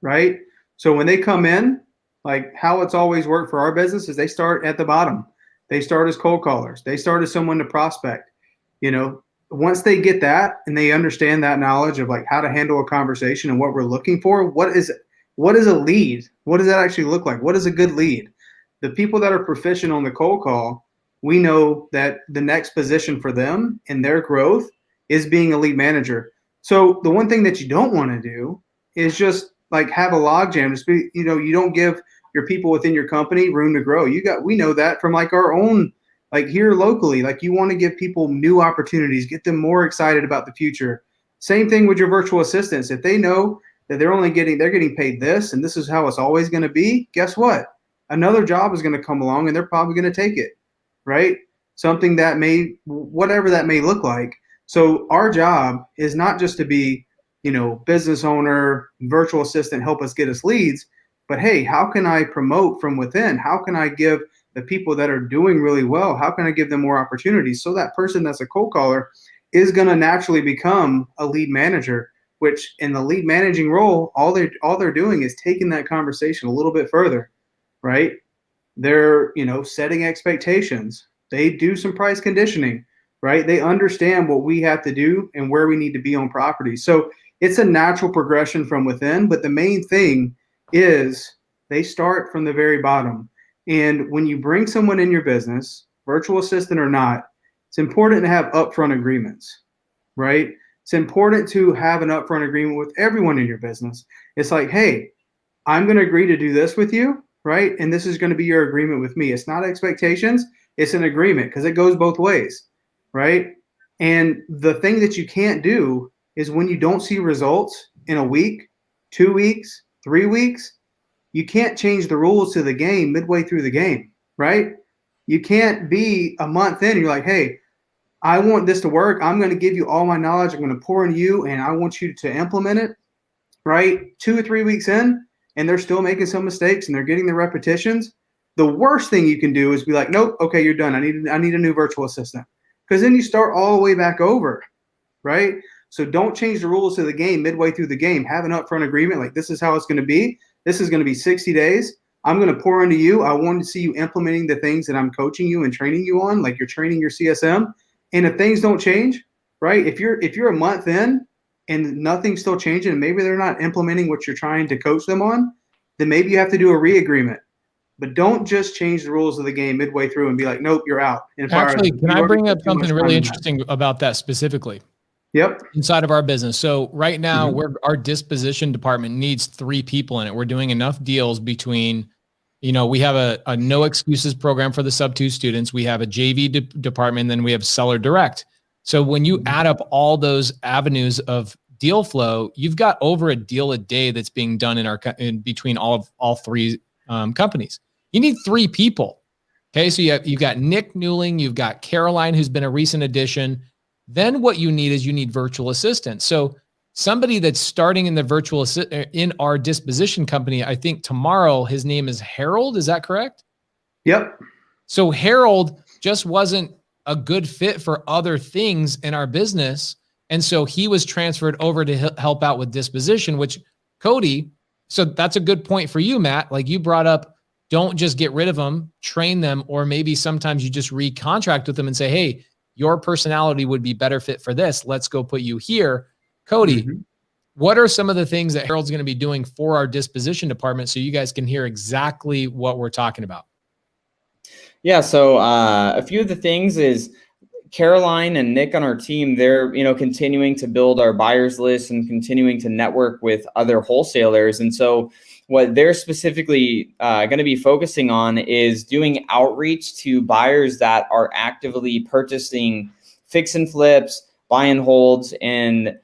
right? So when they come in, like how it's always worked for our business is they start at the bottom. They start as cold callers. They start as someone to prospect. Once they get that and they understand that knowledge of like how to handle a conversation and what we're looking for, what is a lead? What does that actually look like? What is a good lead? The people that are proficient on the cold call, we know that the next position for them and their growth is being a lead manager. So the one thing that you don't want to do is just like have a logjam. Just be, you don't give your people within your company room to grow. We know that from like our own, like here locally, like you want to give people new opportunities, get them more excited about the future. Same thing with your virtual assistants. If they know that they're getting paid this and this is how it's always going to be, guess what? Another job is going to come along and they're probably going to take it, right? Something that whatever that may look like. So our job is not just to be, business owner, virtual assistant, help us get us leads, but hey, how can I promote from within? How can I give the people that are doing really well, how can I give them more opportunities? So that person that's a cold caller is going to naturally become a lead manager, which in the lead managing role, all they're doing is taking that conversation a little bit further, right? They're, setting expectations. They do some price conditioning, right? They understand what we have to do and where we need to be on property. So it's a natural progression from within, but the main thing is they start from the very bottom. And when you bring someone in your business, virtual assistant or not, it's important to have upfront agreements, right? It's important to have an upfront agreement with everyone in your business. It's like, hey, I'm going to agree to do this with you, right? And this is going to be your agreement with me. It's not expectations. It's an agreement because it goes both ways, right? And the thing that you can't do is when you don't see results in a week, 2 weeks, 3 weeks, you can't change the rules to the game midway through the game, right? You can't be a month in and you're like, hey, I want this to work. I'm going to give you all my knowledge. I'm going to pour into you and I want you to implement it, right? 2 or 3 weeks in and they're still making some mistakes and they're getting the repetitions. The worst thing you can do is be like, nope, okay, you're done. I need a new virtual assistant. Because then you start all the way back over, right? So don't change the rules to the game midway through the game. Have an upfront agreement like this is how it's going to be. This is going to be 60 days. I'm going to pour into you. I want to see you implementing the things that I'm coaching you and training you on, like you're training your CSM. And if things don't change, right? If you're a month in and nothing's still changing and maybe they're not implementing what you're trying to coach them on, then maybe you have to do a re-agreement. But don't just change the rules of the game midway through and be like, nope, you're out. And actually, can I bring up something really interesting about that specifically? Yep. Inside of our business. So right now, our disposition department needs 3 people in it. We're doing enough deals between, we have a no excuses program for the sub-2 students. We have a JV department, and then we have seller direct. So when you add up all those avenues of deal flow, you've got over a deal a day that's being done in between all 3 companies. You need 3 people. Okay. So you've got Nick Newling, you've got Caroline, who's been a recent addition. Then what you need virtual assistants. So somebody that's starting in the in our disposition company, I think tomorrow, his name is Harold. Is that correct? Yep. So Harold just wasn't a good fit for other things in our business. And so he was transferred over to help out with disposition, which Cody, so that's a good point for you, Matt. Like you brought up, don't just get rid of them, train them, or maybe sometimes you just recontract with them and say, hey, your personality would be better fit for this. Let's go put you here. Cody, what are some of the things that Harold's going to be doing for our disposition department so you guys can hear exactly what we're talking about? Yeah, so a few of the things is Caroline and Nick on our team, they're continuing to build our buyers list and continuing to network with other wholesalers. And so what they're specifically going to be focusing on is doing outreach to buyers that are actively purchasing fix and flips, buy and holds in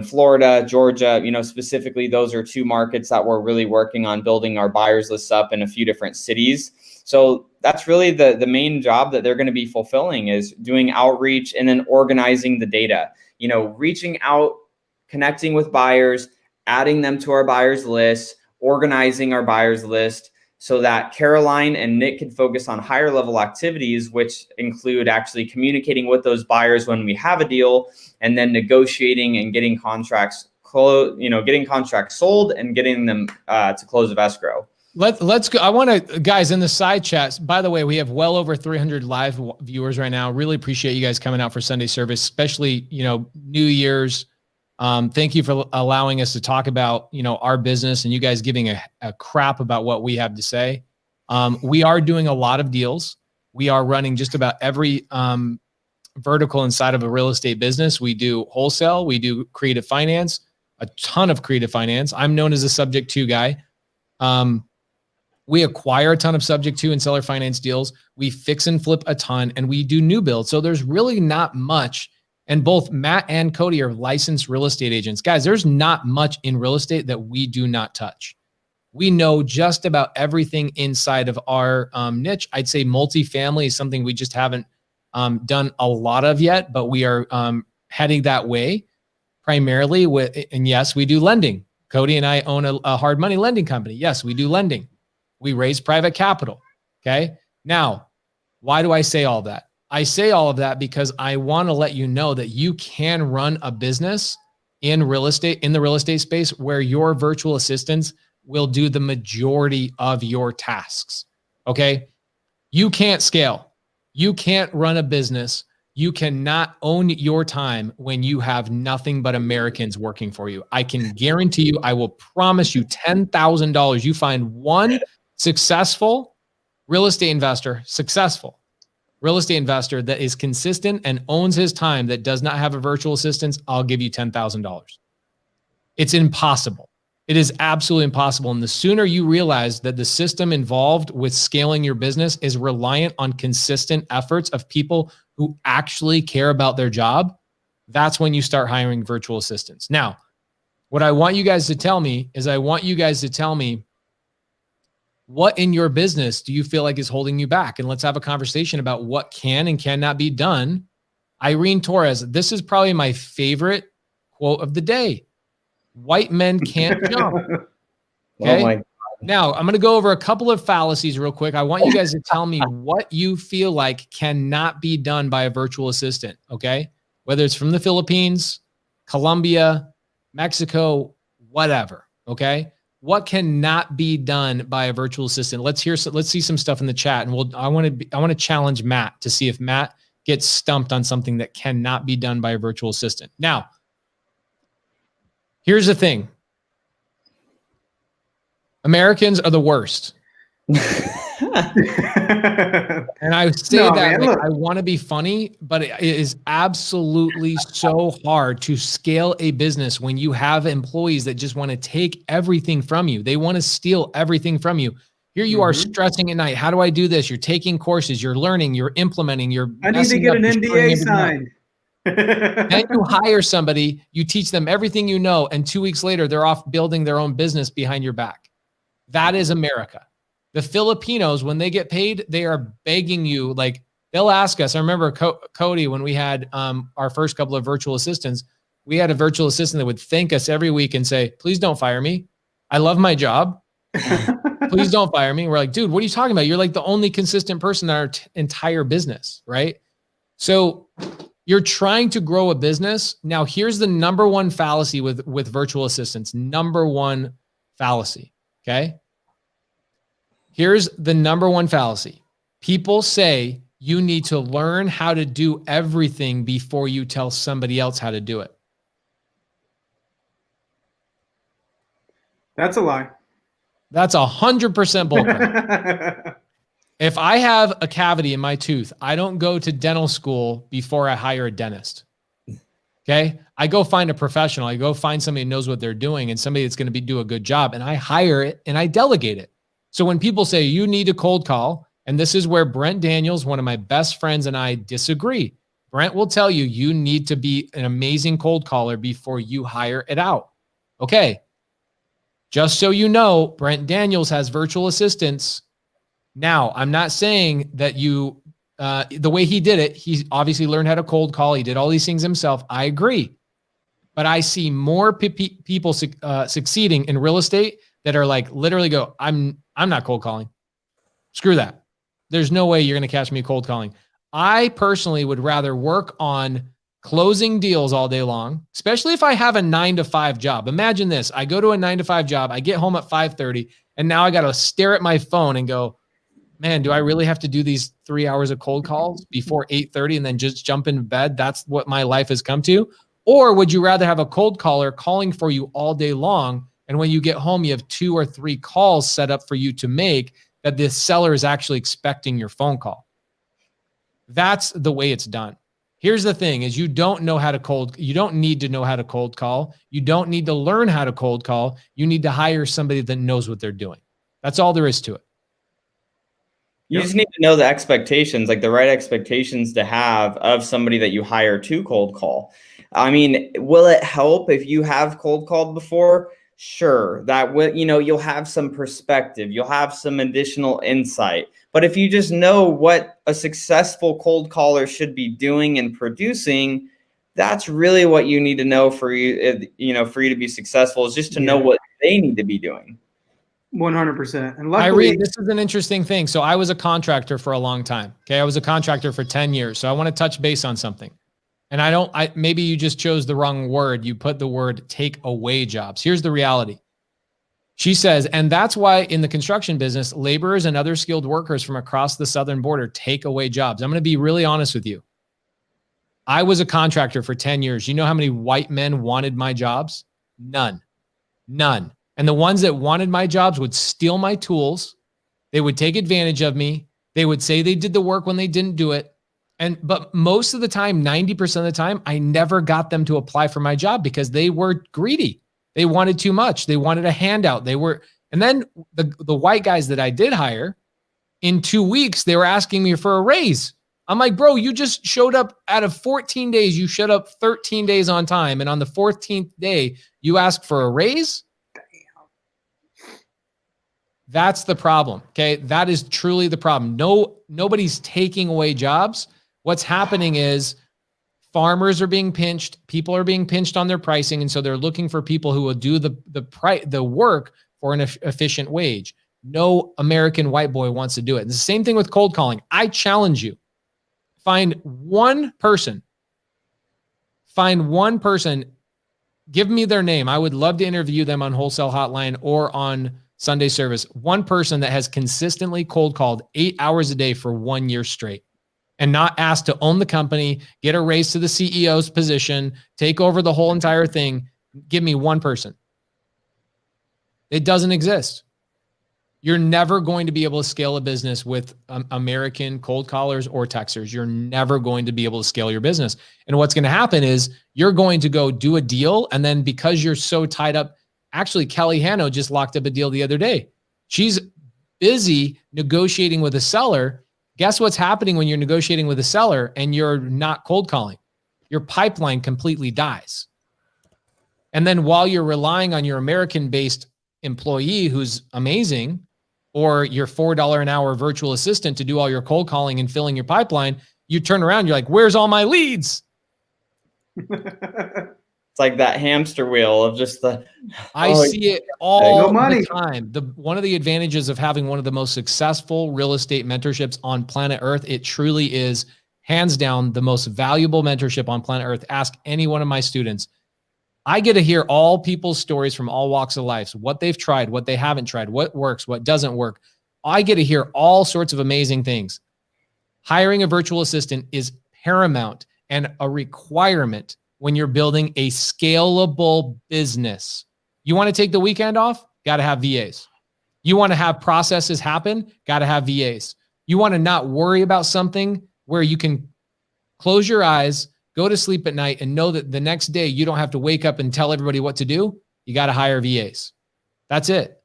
Florida, Georgia. Specifically, those are 2 markets that we're really working on building our buyers lists up in a few different cities. So that's really the main job that they're going to be fulfilling, is doing outreach and then organizing the data, reaching out, connecting with buyers, adding them to our buyers list, organizing our buyers list so that Caroline and Nick can focus on higher level activities, which include actually communicating with those buyers when we have a deal, and then negotiating and getting contracts getting contracts sold and getting them to close of escrow. Let's go. I want to, guys, in the side chats, by the way, we have well over 300 live viewers right now. Really appreciate you guys coming out for Sunday service, especially, New Year's. Thank you for allowing us to talk about, our business and you guys giving a crap about what we have to say. We are doing a lot of deals. We are running just about every vertical inside of a real estate business. We do wholesale. We do creative finance, a ton of creative finance. I'm known as a subject to guy. We acquire a ton of subject to and seller finance deals. We fix and flip a ton, and we do new builds. So there's really not much. And both Matt and Cody are licensed real estate agents. Guys, there's not much in real estate that we do not touch. We know just about everything inside of our niche. I'd say multifamily is something we just haven't done a lot of yet, but we are heading that way primarily and yes, we do lending. Cody and I own a hard money lending company. Yes, we do lending. We raise private capital. Okay. Now, why do I say all that? I say all of that because I want to let you know that you can run a business in the real estate space where your virtual assistants will do the majority of your tasks. Okay. You can't scale. You can't run a business. You cannot own your time when you have nothing but Americans working for you. I can guarantee you, I will promise you $10,000. You find one successful real estate investor that is consistent and owns his time that does not have a virtual assistant, I'll give you $10,000. It's impossible. It is absolutely impossible. And the sooner you realize that the system involved with scaling your business is reliant on consistent efforts of people who actually care about their job, that's when you start hiring virtual assistants. Now, what I want you guys to tell me is what in your business do you feel like is holding you back? And let's have a conversation about what can and cannot be done. Irene Torres, this is probably my favorite quote of the day. White men can't jump. Okay. Oh my. Now, I'm going to go over a couple of fallacies real quick. I want you guys to tell me what you feel like cannot be done by a virtual assistant. Okay. Whether it's from the Philippines, Colombia, Mexico, whatever. Okay. What cannot be done by a virtual assistant? Let's see some stuff in the chat, and I want to challenge Matt to see if Matt gets stumped on something that cannot be done by a virtual assistant. Now, here's the thing. Americans are the worst. And I say No, that man, like, look. I want to be funny, but it is absolutely so hard to scale a business when you have employees that just want to take everything from you. They want to steal everything from you. Here you are stressing at night. How do I do this? You're taking courses, you're learning, you're implementing, you're I need to get an NDA signed. Then you hire somebody, you teach them everything you know, and 2 weeks later, they're off building their own business behind your back. That is America. The Filipinos, when they get paid, they are begging you. Like, they'll ask us. I remember Cody, when we had our first couple of virtual assistants, we had a virtual assistant that would thank us every week and say, please don't fire me. I love my job. Please don't fire me. We're like, dude, what are you talking about? You're like the only consistent person in our entire business, right? So you're trying to grow a business. Now, here's the number one fallacy with virtual assistants. Number one fallacy, okay? Here's the number one fallacy. People say you need to learn how to do everything before you tell somebody else how to do it. That's a lie. That's 100% bullcrap. If I have a cavity in my tooth, I don't go to dental school before I hire a dentist. Okay. I go find a professional. I go find somebody who knows what they're doing and somebody that's going to do a good job, and I hire it and I delegate it. So when people say you need a cold call, and this is where Brent Daniels, one of my best friends, and I disagree. Brent will tell you, you need to be an amazing cold caller before you hire it out. Okay. Just so you know, Brent Daniels has virtual assistants. Now, I'm not saying that the way he did it, he obviously learned how to cold call. He did all these things himself. I agree. But I see more people succeeding in real estate that are like, literally go, I'm not cold calling. Screw that. There's no way you're going to catch me cold calling. I personally would rather work on closing deals all day long, especially if I have a 9-to-5 job. Imagine this. I go to a 9-to-5 job. I get home at 5:30, and now I got to stare at my phone and go, man, do I really have to do these 3 hours of cold calls before 8:30 and then just jump into bed? That's what my life has come to. Or would you rather have a cold caller calling for you all day long, and when you get home, you have 2 or 3 calls set up for you to make that the seller is actually expecting your phone call? That's the way it's done. Here's the thing is you don't need to know how to cold call. You don't need to learn how to cold call. You need to hire somebody that knows what they're doing. That's all there is to it. You just need to know the expectations, like the right expectations to have of somebody that you hire to cold call. I mean, will it help if you have cold called before? Sure, that will, you'll have some perspective, you'll have some additional insight. But if you just know what a successful cold caller should be doing and producing, that's really what you need to know for you, for you to be successful, is just to know what they need to be doing. 100%. And luckily, Irene, this is an interesting thing. So I was a contractor for a long time. Okay. I was a contractor for 10 years. So I want to touch base on something. And maybe you just chose the wrong word. You put the word take away jobs. Here's the reality. She says, and that's why in the construction business, laborers and other skilled workers from across the southern border take away jobs. I'm going to be really honest with you. I was a contractor for 10 years. You know how many white men wanted my jobs? None. And the ones that wanted my jobs would steal my tools. They would take advantage of me. They would say they did the work when they didn't do it. But most of the time, 90% of the time, I never got them to apply for my job because they were greedy. They wanted too much. They wanted a handout. And then the white guys that I did hire, in 2 weeks, they were asking me for a raise. I'm like, bro, you just showed up out of 14 days. You showed up 13 days on time. And on the 14th day, you ask for a raise? That's the problem. Okay. That is truly the problem. Nobody's taking away jobs. What's happening is farmers are being pinched. People are being pinched on their pricing. And so they're looking for people who will do the work for an efficient wage. No American white boy wants to do it. And the same thing with cold calling. I challenge you. Find one person. Give me their name. I would love to interview them on Wholesale Hotline or on Sunday service. One person that has consistently cold called 8 hours a day for 1 year straight and not asked to own the company, get a raise to the CEO's position, take over the whole entire thing. Give me one person. It doesn't exist. You're never going to be able to scale a business with American cold callers or texters. You're never going to be able to scale your business. And what's going to happen is you're going to go do a deal. And then because you're so tied up, actually, Kelly Hanno just locked up a deal the other day. She's busy negotiating with a seller. Guess what's happening when you're negotiating with a seller and you're not cold calling? Your pipeline completely dies. And then while you're relying on your American-based employee who's amazing, or your $4 an hour virtual assistant to do all your cold calling and filling your pipeline, you turn around, you're like, where's all my leads? It's like that hamster wheel of just the. I see it all the time. One of the advantages of having one of the most successful real estate mentorships on planet Earth, it truly is hands down the most valuable mentorship on planet Earth. Ask any one of my students. I get to hear all people's stories from all walks of life, what they've tried, what they haven't tried, what works, what doesn't work. I get to hear all sorts of amazing things. Hiring a virtual assistant is paramount and a requirement when you're building a scalable business. You want to take the weekend off? Got to have VAs. You want to have processes happen? Got to have VAs. You want to not worry about something where you can close your eyes, go to sleep at night, and know that the next day you don't have to wake up and tell everybody what to do? You got to hire VAs. That's it.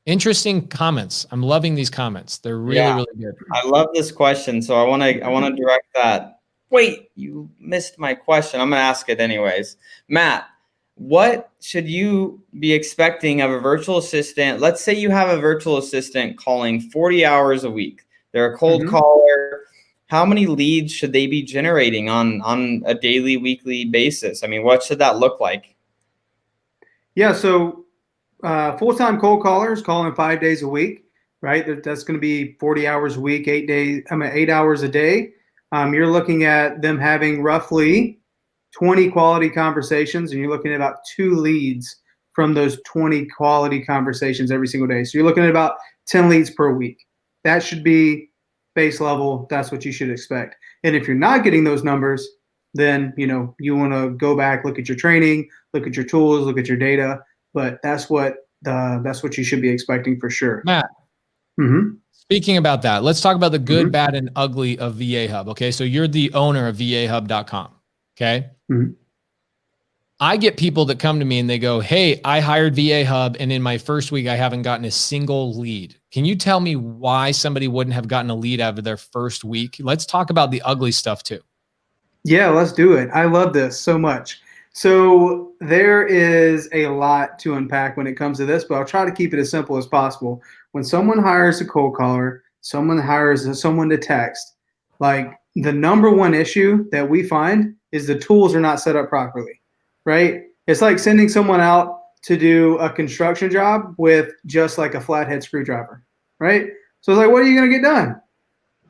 Interesting comments. I'm loving these comments. They're really good. I love this question. So I want to direct that. Wait, you missed my question. I'm going to ask it anyways. Matt, what should you be expecting of a virtual assistant? Let's say you have a virtual assistant calling 40 hours a week. They're a cold caller. How many leads should they be generating on a daily, weekly basis? I mean, what should that look like? Yeah, so full-time cold callers calling 5 days a week, right? That's going to be 40 hours a week, 8 hours a day. You're looking at them having roughly 20 quality conversations, and you're looking at about 2 leads from those 20 quality conversations every single day. So you're looking at about 10 leads per week. That should be base level. That's what you should expect. And if you're not getting those numbers, then you want to go back, look at your training, look at your tools, look at your data. But that's what you should be expecting for sure. Matt, speaking about that, let's talk about the good, bad, and ugly of VA Hub. Okay, so you're the owner of VAHub.com. Okay. I get people that come to me and they go, hey, I hired VA Hub, and in my first week, I haven't gotten a single lead. Can you tell me why somebody wouldn't have gotten a lead out of their first week? Let's talk about the ugly stuff too. Yeah, let's do it. I love this so much. So there is a lot to unpack when it comes to this, but I'll try to keep it as simple as possible. When someone hires a cold caller, someone hires someone to text, like the number one issue that we find is the tools are not set up properly, right? It's like sending someone out to do a construction job with just like a flathead screwdriver, right? So it's like, what are you going to get done?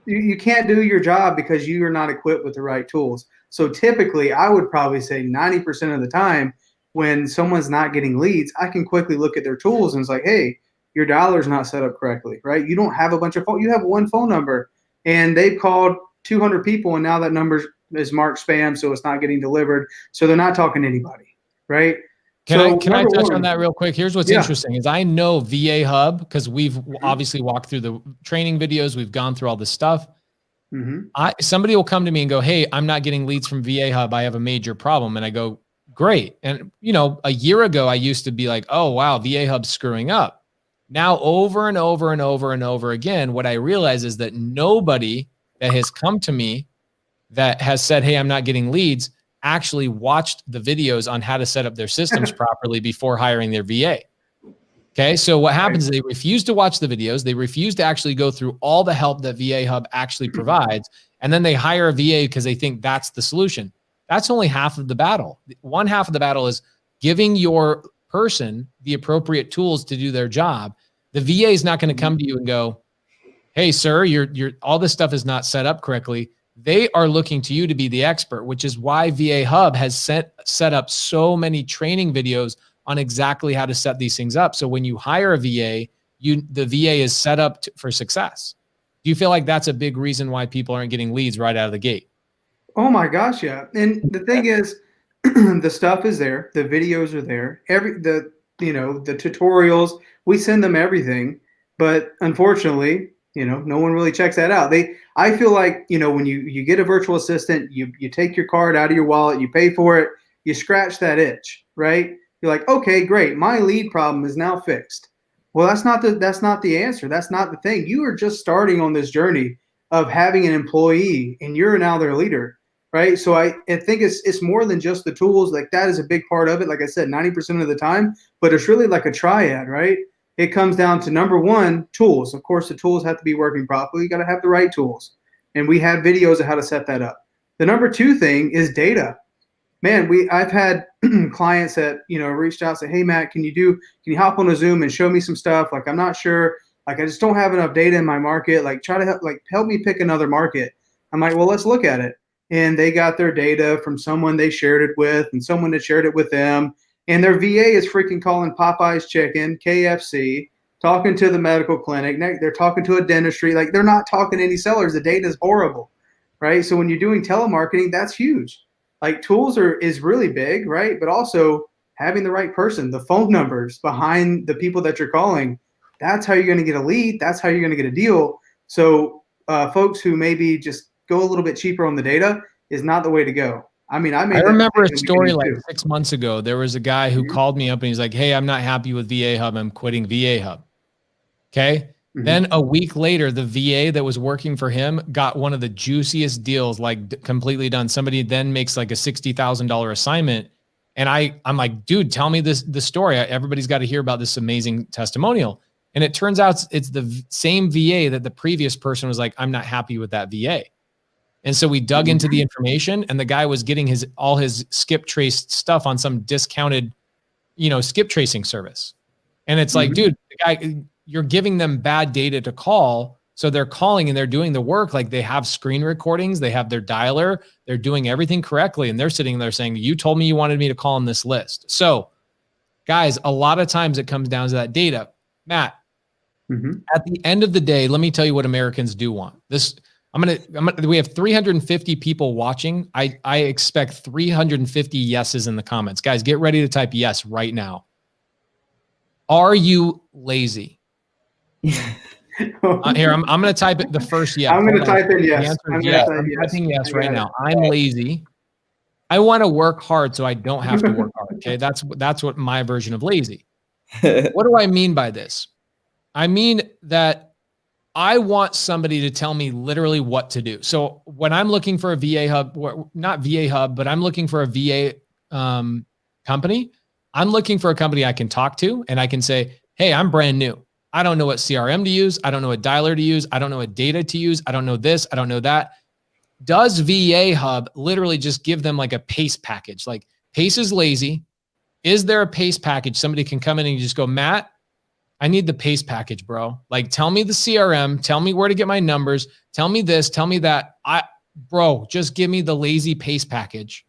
You can't do your job because you are not equipped with the right tools. So typically, I would probably say 90% of the time when someone's not getting leads, I can quickly look at their tools and it's like, hey, your dialer's not set up correctly, right? You don't have a bunch of phone. You have one phone number and they've called 200 people and now that number is marked spam, so it's not getting delivered. So they're not talking to anybody, right? Can I touch on that real quick? Here's what's interesting is I know VA Hub because we've obviously walked through the training videos. We've gone through all this stuff. Somebody will come to me and go, hey, I'm not getting leads from VA Hub. I have a major problem. And I go, great. And a year ago, I used to be like, oh, wow, VA Hub's screwing up. Now, over and over and over and over again, what I realize is that nobody that has come to me that has said, hey, I'm not getting leads, actually watched the videos on how to set up their systems properly before hiring their VA. Okay. So what happens is they refuse to watch the videos. They refuse to actually go through all the help that VA Hub actually provides. And then they hire a VA because they think that's the solution. That's only half of the battle. One half of the battle is giving your person the appropriate tools to do their job. The VA is not going to come to you and go, hey, sir, you're all this stuff is not set up correctly. They are looking to you to be the expert, which is why VA Hub has set up so many training videos on exactly how to set these things up. So when you hire a VA, the VA is set up for success. Do you feel like that's a big reason why people aren't getting leads right out of the gate? Oh my gosh, yeah. And the thing is, the stuff is there, the videos are there. the tutorials. We send them everything, but unfortunately, no one really checks that out. I feel like, when you get a virtual assistant, you take your card out of your wallet, you pay for it, you scratch that itch, right? You're like, okay, great. My lead problem is now fixed. Well, that's not the answer. That's not the thing. You are just starting on this journey of having an employee, and you're now their leader, right? So I think it's more than just the tools. Like, that is a big part of it. Like I said, 90% of the time, but it's really like a triad, right? It comes down to, number one, tools. Of course, the tools have to be working properly. You got to have the right tools. And we have videos of how to set that up. The number two thing is data. Man, I've had clients that, reached out and say, hey, Matt, can you hop on a Zoom and show me some stuff? Like, I'm not sure. Like, I just don't have enough data in my market. Like, try to help me pick another market. I'm like, well, let's look at it. And they got their data from someone they shared it with, and someone that shared it with them. And their VA is freaking calling Popeye's Chicken, KFC, talking to the medical clinic. They're talking to a dentistry. Like, they're not talking to any sellers. The data is horrible, right? So when you're doing telemarketing, that's huge. Like, tools is really big, right? But also having the right person, the phone numbers behind the people that you're calling, that's how you're going to get a lead. That's how you're going to get a deal. So folks who maybe just go a little bit cheaper on the data is not the way to go. I mean, I remember a story like 6 months ago. There was a guy who called me up and he's like, hey, I'm not happy with VA Hub. I'm quitting VA Hub. Okay. Then a week later, the VA that was working for him got one of the juiciest deals, like completely done. Somebody then makes like a $60,000 assignment. And I'm like, dude, tell me the story. Everybody's got to hear about this amazing testimonial. And it turns out it's the same VA that the previous person was like, I'm not happy with that VA. And so we dug into the information, and the guy was getting all his skip trace stuff on some discounted, skip tracing service. And it's like, dude, the guy, you're giving them bad data to call. So they're calling and they're doing the work. Like, they have screen recordings, they have their dialer, they're doing everything correctly. And they're sitting there saying, you told me you wanted me to call on this list. So guys, a lot of times it comes down to that data. Matt, at the end of the day, let me tell you what Americans do want. We have 350 people watching. I expect 350 yeses in the comments. Guys, get ready to type yes right now. Are you lazy? Here, I'm going to type it the first yes. I'm going to type in yes. I'm typing yes right now. I'm lazy. I want to work hard so I don't have to work hard. Okay, that's what my version of lazy. What do I mean by this? I mean that I want somebody to tell me literally what to do. So when I'm looking for a VA hub, not VA hub, but I'm looking for a VA company, I'm looking for a company I can talk to and I can say, hey, I'm brand new. I don't know what CRM to use. I don't know what dialer to use. I don't know what data to use. I don't know this. I don't know that. Does VA Hub literally just give them like a Pace package? Like, Pace is lazy. Is there a Pace package? Somebody can come in and you just go, Matt, I need the Pace package, bro. Like, tell me the CRM, tell me where to get my numbers, tell me this, tell me that. Bro, just give me the lazy Pace package.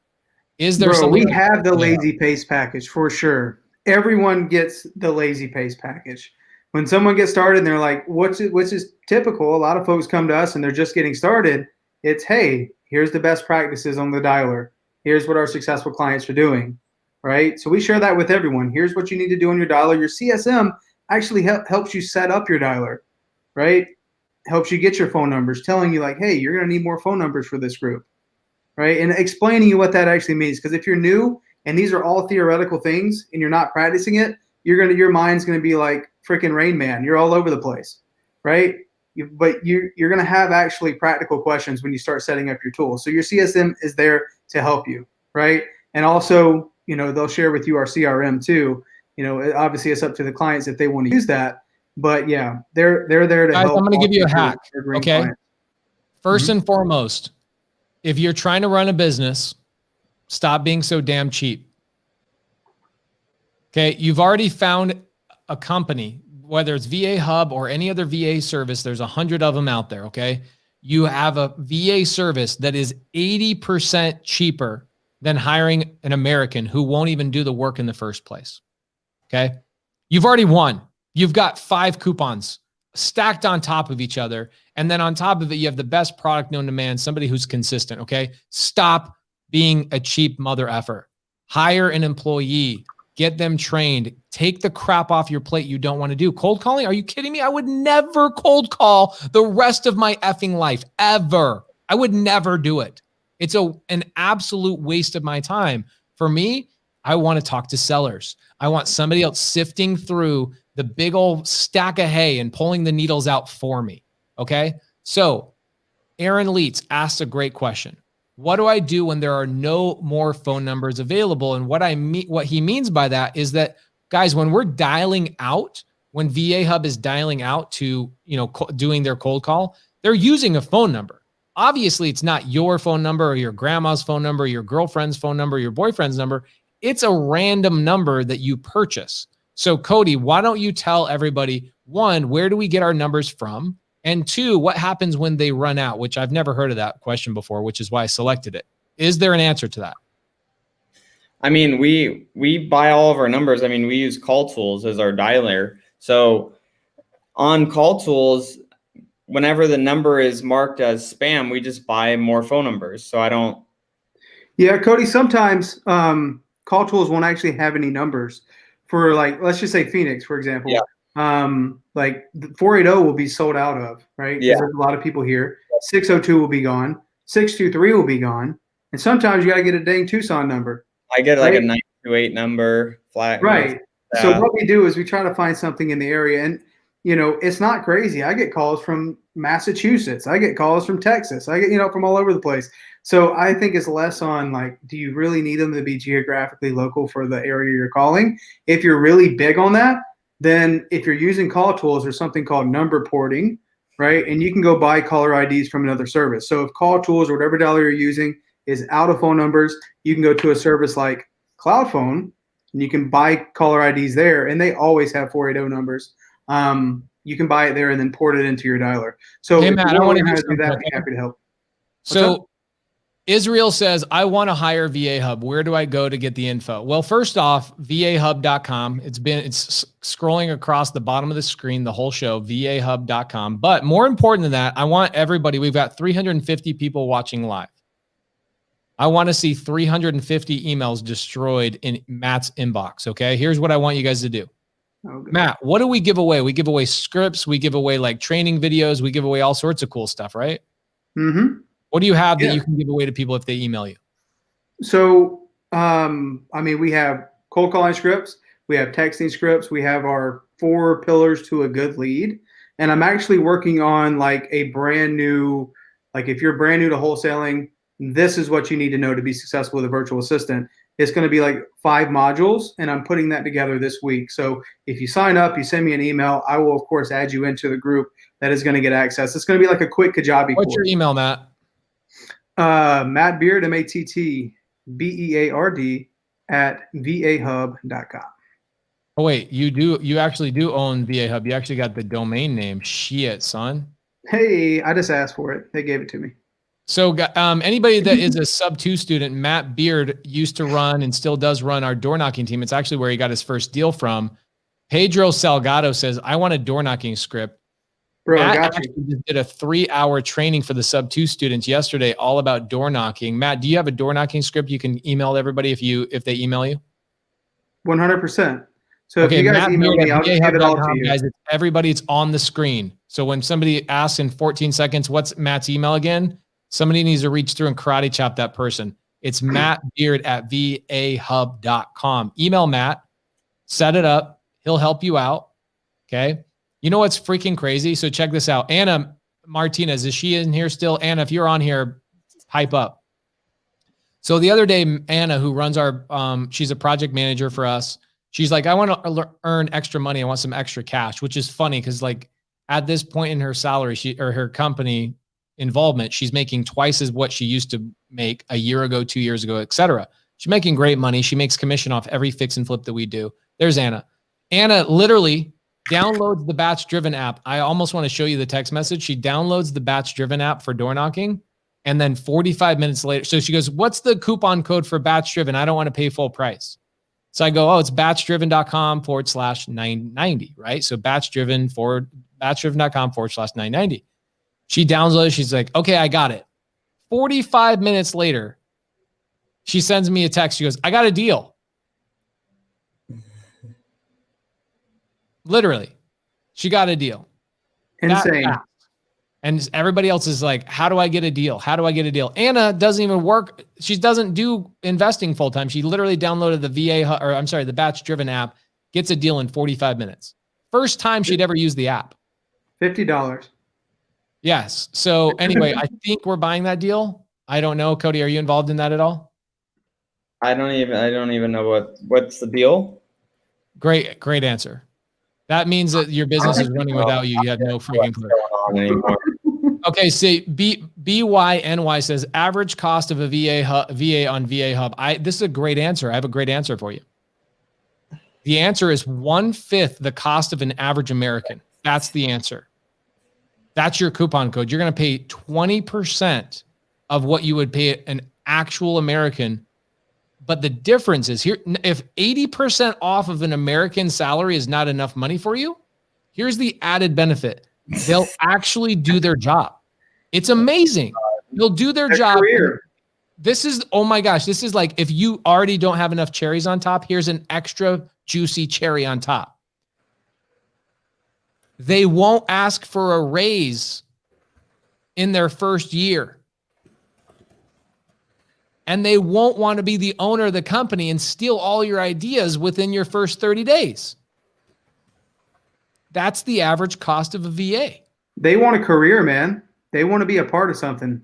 Is there something? We have the lazy Pace package for sure. Everyone gets the lazy Pace package. When someone gets started and they're like, which is typical, a lot of folks come to us and they're just getting started. It's, hey, here's the best practices on the dialer. Here's what our successful clients are doing, right? So we share that with everyone. Here's what you need to do on your dialer. Your CSM actually helps you set up your dialer, right? Helps you get your phone numbers, telling you like, hey, you're going to need more phone numbers for this group, right? And explaining you what that actually means. Because if you're new and these are all theoretical things and you're not practicing it, your mind's going to be like freaking Rain Man. You're all over the place, right? But you're going to have actually practical questions when you start setting up your tools. So your CSM is there to help you, right? And also, they'll share with you our CRM too. Obviously it's up to the clients if they want to use that, but yeah, they're there to help. I'm going to give you a hack. Okay. First and foremost, if you're trying to run a business, stop being so damn cheap. Okay. You've already found a company, whether it's VA Hub or any other VA service, there's 100 of them out there. Okay. You have a VA service that is 80% cheaper than hiring an American who won't even do the work in the first place. Okay. You've already won. You've got 5 coupons stacked on top of each other. And then on top of it, you have the best product known to man, somebody who's consistent. Okay. Stop being a cheap mother effer. Hire an employee. Get them trained. Take the crap off your plate you don't want to do. Cold calling? Are you kidding me? I would never cold call the rest of my effing life, ever. I would never do it. It's an absolute waste of my time. For me, I want to talk to sellers. I want somebody else sifting through the big old stack of hay and pulling the needles out for me. Okay? So Aaron Leitz asked a great question. What do I do when there are no more phone numbers available? And what he means by that is that, guys, when we're dialing out, when VA Hub is dialing out to, doing their cold call, they're using a phone number. Obviously, it's not your phone number or your grandma's phone number, your girlfriend's phone number, your boyfriend's number. It's a random number that you purchase. So, Cody, why don't you tell everybody, one, where do we get our numbers from? And two, what happens when they run out, which I've never heard of that question before, which is why I selected it. Is there an answer to that? I mean, we buy all of our numbers. I mean, we use Call Tools as our dialer. So on Call Tools, whenever the number is marked as spam, we just buy more phone numbers. So I don't. Yeah, Cody, sometimes Call Tools won't actually have any numbers for, like, let's just say Phoenix, for example. Yeah. Like the 480 will be sold out of, right? Yeah. There's a lot of people here. 602 will be gone. 623 will be gone. And sometimes you got to get a dang Tucson number. I get like a 928 number flat. Right. So what we do is we try to find something in the area, and it's not crazy. I get calls from Massachusetts. I get calls from Texas. I get, from all over the place. So I think it's less on, like, do you really need them to be geographically local for the area you're calling? If you're really big on that, then if you're using Call Tools, there's something called number porting, right? And you can go buy caller IDs from another service. So if Call Tools or whatever dialer you're using is out of phone numbers, you can go to a service like Cloud Phone, and you can buy caller IDs there, and they always have 480 numbers. You can buy it there and then port it into your dialer. So hey, if Matt, you I want to do that, I'd be happy to help. So Israel says, I want to hire VA Hub. Where do I go to get the info? Well, first off, vahub.com. It's scrolling across the bottom of the screen, the whole show, vahub.com. But more important than that, I want everybody, we've got 350 people watching live. I want to see 350 emails destroyed in Matt's inbox. Okay. Here's what I want you guys to do. Okay. Matt, what do we give away? We give away scripts. We give away like training videos. We give away all sorts of cool stuff, right? Mm-hmm. What do you have that you can give away to people if they email you? So, we have cold calling scripts. We have texting scripts. We have our 4 pillars to a good lead. And I'm actually working on like a brand new, like if you're brand new to wholesaling, this is what you need to know to be successful with a virtual assistant. It's going to be like 5 modules, and I'm putting that together this week. So if you sign up, you send me an email, I will, of course, add you into the group that is going to get access. It's going to be like a quick Kajabi course. What's your email, Matt? Matt Beard, MattBeard @vahub.com. Oh, wait, you actually do own VA Hub. You actually got the domain name. Shit, son. Hey, I just asked for it. They gave it to me. So anybody that is a sub-2 student, Matt Beard used to run and still does run our door knocking team. It's actually where he got his first deal from. Pedro Salgado says, I want a door knocking script. Bro, Matt I got actually just did a 3-hour training for the sub-2 students yesterday, all about door knocking. Matt, do you have a door knocking script you can email everybody if they email you? 100%. So if you guys email me, I'll just give it all to you. Guys, it's on the screen. So when somebody asks in 14 seconds, what's Matt's email again? Somebody needs to reach through and karate chop that person. It's mattbeard@vahub.com. Email Matt, set it up. He'll help you out. Okay. You know what's freaking crazy? So check this out. Anna Martinez, is she in here still? Anna, if you're on here, pipe up. So the other day, Anna, who runs our, she's a project manager for us. She's like, I want to earn extra money. I want some extra cash, which is funny because like at this point in her salary, her company involvement, she's making twice as what she used to make a year ago, 2 years ago, et cetera. She's making great money. She makes commission off every fix and flip that we do. There's Anna. Anna literally downloads the Batch Driven app. I almost want to show you the text message. She downloads the Batch Driven app for door knocking. And then 45 minutes later, so she goes, what's the coupon code for Batch Driven? I don't want to pay full price. So I go, it's batchdriven.com/990, right? So batchdriven.com/990. She downloads, she's like, okay, I got it. 45 minutes later, she sends me a text. She goes, I got a deal. Literally, she got a deal. Insane. And everybody else is like, how do I get a deal? How do I get a deal? Anna doesn't even work. She doesn't do investing full time. She literally downloaded the Batch Driven app, gets a deal in 45 minutes. First time she'd ever used the app. $50. Yes. So anyway, I think we're buying that deal. I don't know. Cody, are you involved in that at all? I don't even know what's the deal. Great answer. That means that your business is running without you. You have no freaking clue. Okay, see, BYNY says average cost of a VA on VA Hub. This is a great answer. I have a great answer for you. The answer is 1/5 the cost of an average American. That's the answer. That's your coupon code. You're going to pay 20% of what you would pay an actual American. But the difference is here, if 80% off of an American salary is not enough money for you, here's the added benefit. They'll actually do their job. It's amazing. They'll do their job. This is, oh my gosh, this is like if you already don't have enough cherries on top, here's an extra juicy cherry on top. They won't ask for a raise in their first year. And they won't want to be the owner of the company and steal all your ideas within your first 30 days. That's the average cost of a VA. They want a career, man. They want to be a part of something.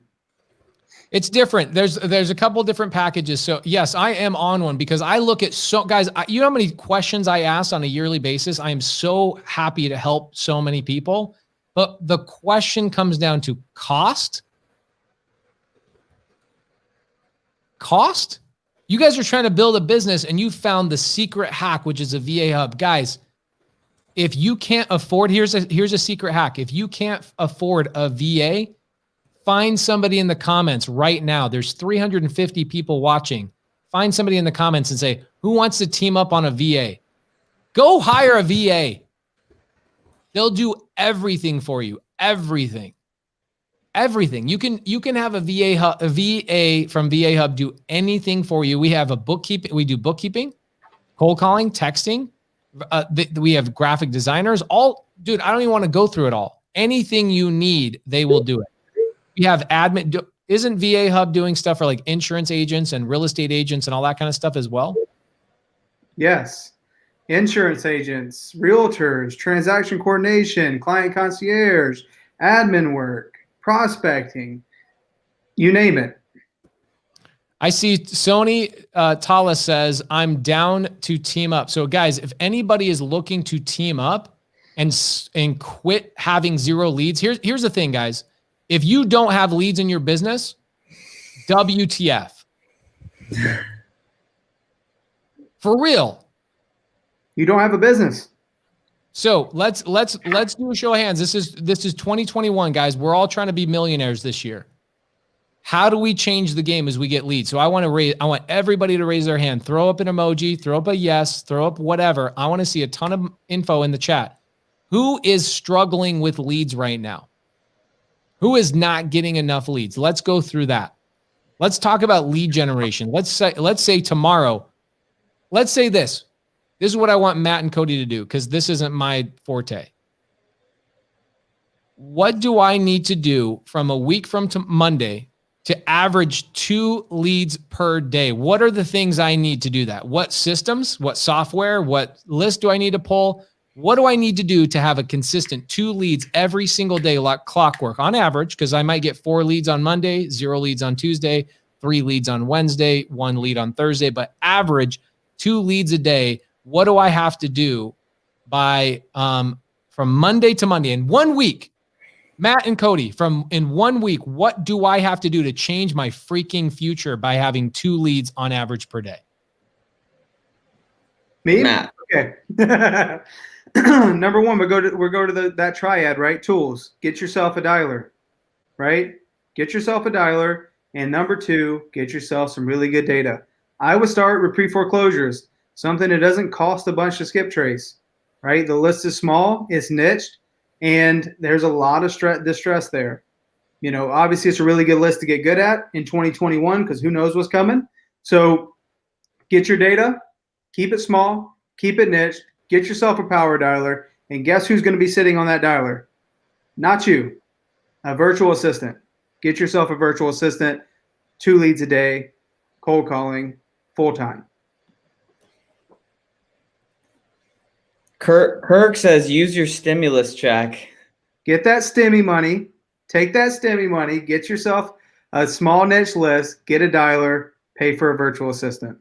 It's different. There's a couple different packages. So yes, I am on one because I look at guys, you know how many questions I ask on a yearly basis? I am so happy to help so many people, but the question comes down to cost. Cost? You guys are trying to build a business and you found the secret hack, which is a VA Hub. Guys, if you can't afford, here's a secret hack. If you can't afford a VA, find somebody in the comments right now. There's 350 people watching. Find somebody in the comments and say, who wants to team up on a VA? Go hire a VA. They'll do everything for you. Everything. You can have a VA from VA Hub do anything for you. We have we do bookkeeping, cold calling, texting. We have graphic designers. Dude, I don't even want to go through it all. Anything you need, they will do it. We have admin. Isn't VA Hub doing stuff for like insurance agents and real estate agents and all that kind of stuff as well? Yes. Insurance agents, realtors, transaction coordination, client concierge, admin work, prospecting, you name it. I see Sony Tala says, I'm down to team up. So guys, if anybody is looking to team up and quit having zero leads, here's the thing, guys. If you don't have leads in your business, WTF. For real. You don't have a business. So let's do a show of hands. This is 2021, guys. We're all trying to be millionaires this year. How do we change the game as we get leads? So I want everybody to raise their hand. Throw up an emoji, throw up a yes, throw up whatever. I want to see a ton of info in the chat. Who is struggling with leads right now? Who is not getting enough leads? Let's go through that. Let's talk about lead generation. Let's say tomorrow. Let's say this. This is what I want Matt and Cody to do because this isn't my forte. What do I need to do from a week from Monday to average 2 leads per day? What are the things I need to do that? What systems, what software, what list do I need to pull? What do I need to do to have a consistent 2 leads every single day, like clockwork on average? Because I might get 4 leads on Monday, 0 leads on Tuesday, 3 leads on Wednesday, 1 lead on Thursday, but average 2 leads a day. What do I have to do by from Monday to Monday in 1 week? Matt and Cody, in 1 week, what do I have to do to change my freaking future by having 2 leads on average per day? Me? Matt. Okay. Number one, we go to that triad, right? Tools. Get yourself a dialer, right? Get yourself a dialer. And number 2, get yourself some really good data. I would start with pre-foreclosures, something that doesn't cost a bunch to skip trace, right? The list is small, it's niched, and there's a lot of distress there. You know, obviously it's a really good list to get good at in 2021 because who knows what's coming. So get your data, keep it small, keep it niche, get yourself a power dialer, And guess who's going to be sitting on that dialer? Not you, a virtual assistant. Get yourself a virtual assistant, 2 leads a day, cold calling, full time. Kirk says, use your stimulus check. Get that stimmy money. Take that stimmy money. Get yourself a small niche list. Get a dialer. Pay for a virtual assistant.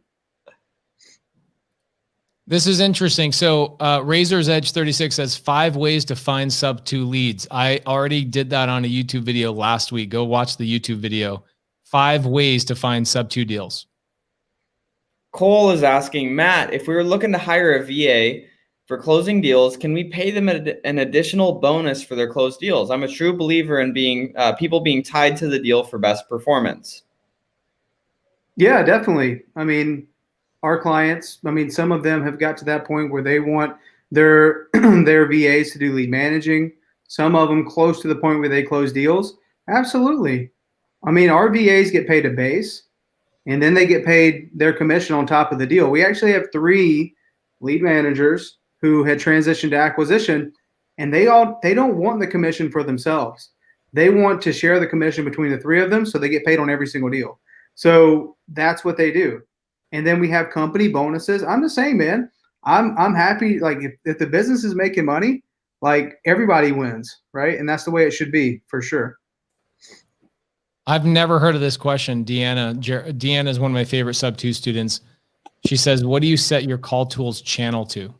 This is interesting. So Razor's Edge 36 says 5 ways to find sub 2 leads. I already did that on a YouTube video last week. Go watch the YouTube video. 5 ways to find sub 2 deals. Cole is asking, Matt, if we were looking to hire a VA for closing deals, can we pay them an additional bonus for their closed deals? I'm a true believer in people being tied to the deal for best performance. Yeah, definitely. I mean, our clients, some of them have got to that point where they want their VAs to do lead managing. Some of them close to the point where they close deals. Absolutely. Our VAs get paid a base, and then they get paid their commission on top of the deal. We actually have 3 lead managers who had transitioned to acquisition, and they don't want the commission for themselves. They want to share the commission between the 3 of them, so they get paid on every single deal. So that's what they do. And then we have company bonuses. I'm the same, man. I'm happy. Like if the business is making money, like everybody wins, right? And that's the way it should be for sure. I've never heard of this question. Deanna is one of my favorite sub 2 students. She says, what do you set your call tools channel to?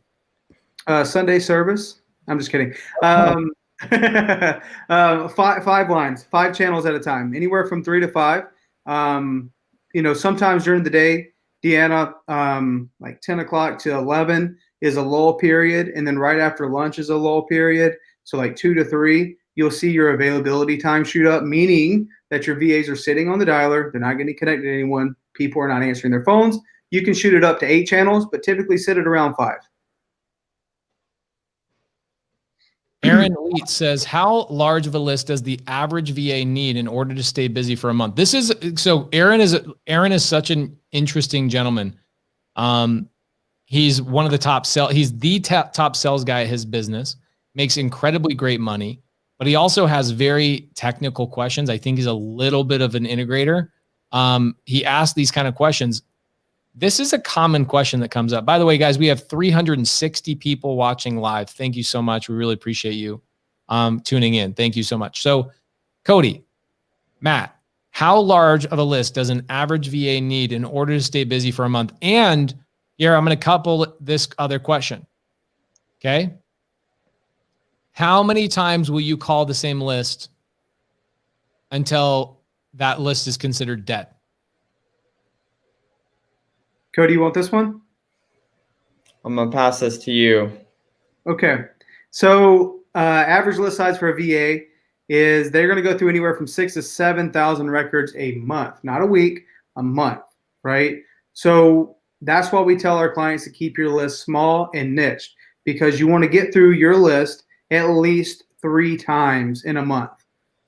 Sunday service. I'm just kidding. 5 lines, 5 channels at a time, anywhere from 3 to 5. Sometimes during the day, Deanna, like 10 o'clock to 11 is a lull period. And then right after lunch is a lull period. So like 2 to 3, you'll see your availability time shoot up, meaning that your VAs are sitting on the dialer. They're not getting connected to anyone. People are not answering their phones. You can shoot it up to 8 channels, but typically sit at around 5. Aaron Leet says, how large of a list does the average VA need in order to stay busy for a month? Aaron is such an interesting gentleman. He's one of the top he's the top sales guy at his business, makes incredibly great money, but he also has very technical questions. I think he's a little bit of an integrator. He asked these kind of questions. This is a common question that comes up. By the way, guys, we have 360 people watching live. Thank you so much. We really appreciate you tuning in. Thank you so much. So, Cody, Matt, how large of a list does an average VA need in order to stay busy for a month? And here, I'm going to couple this other question. Okay. How many times will you call the same list until that list is considered dead? Cody, you want this one? I'm going to pass this to you. Okay. So average list size for a VA is they're going to go through anywhere from 6,000 to 7,000 records a month, not a week, a month, right? So that's why we tell our clients to keep your list small and niched, because you want to get through your list at least 3 times in a month,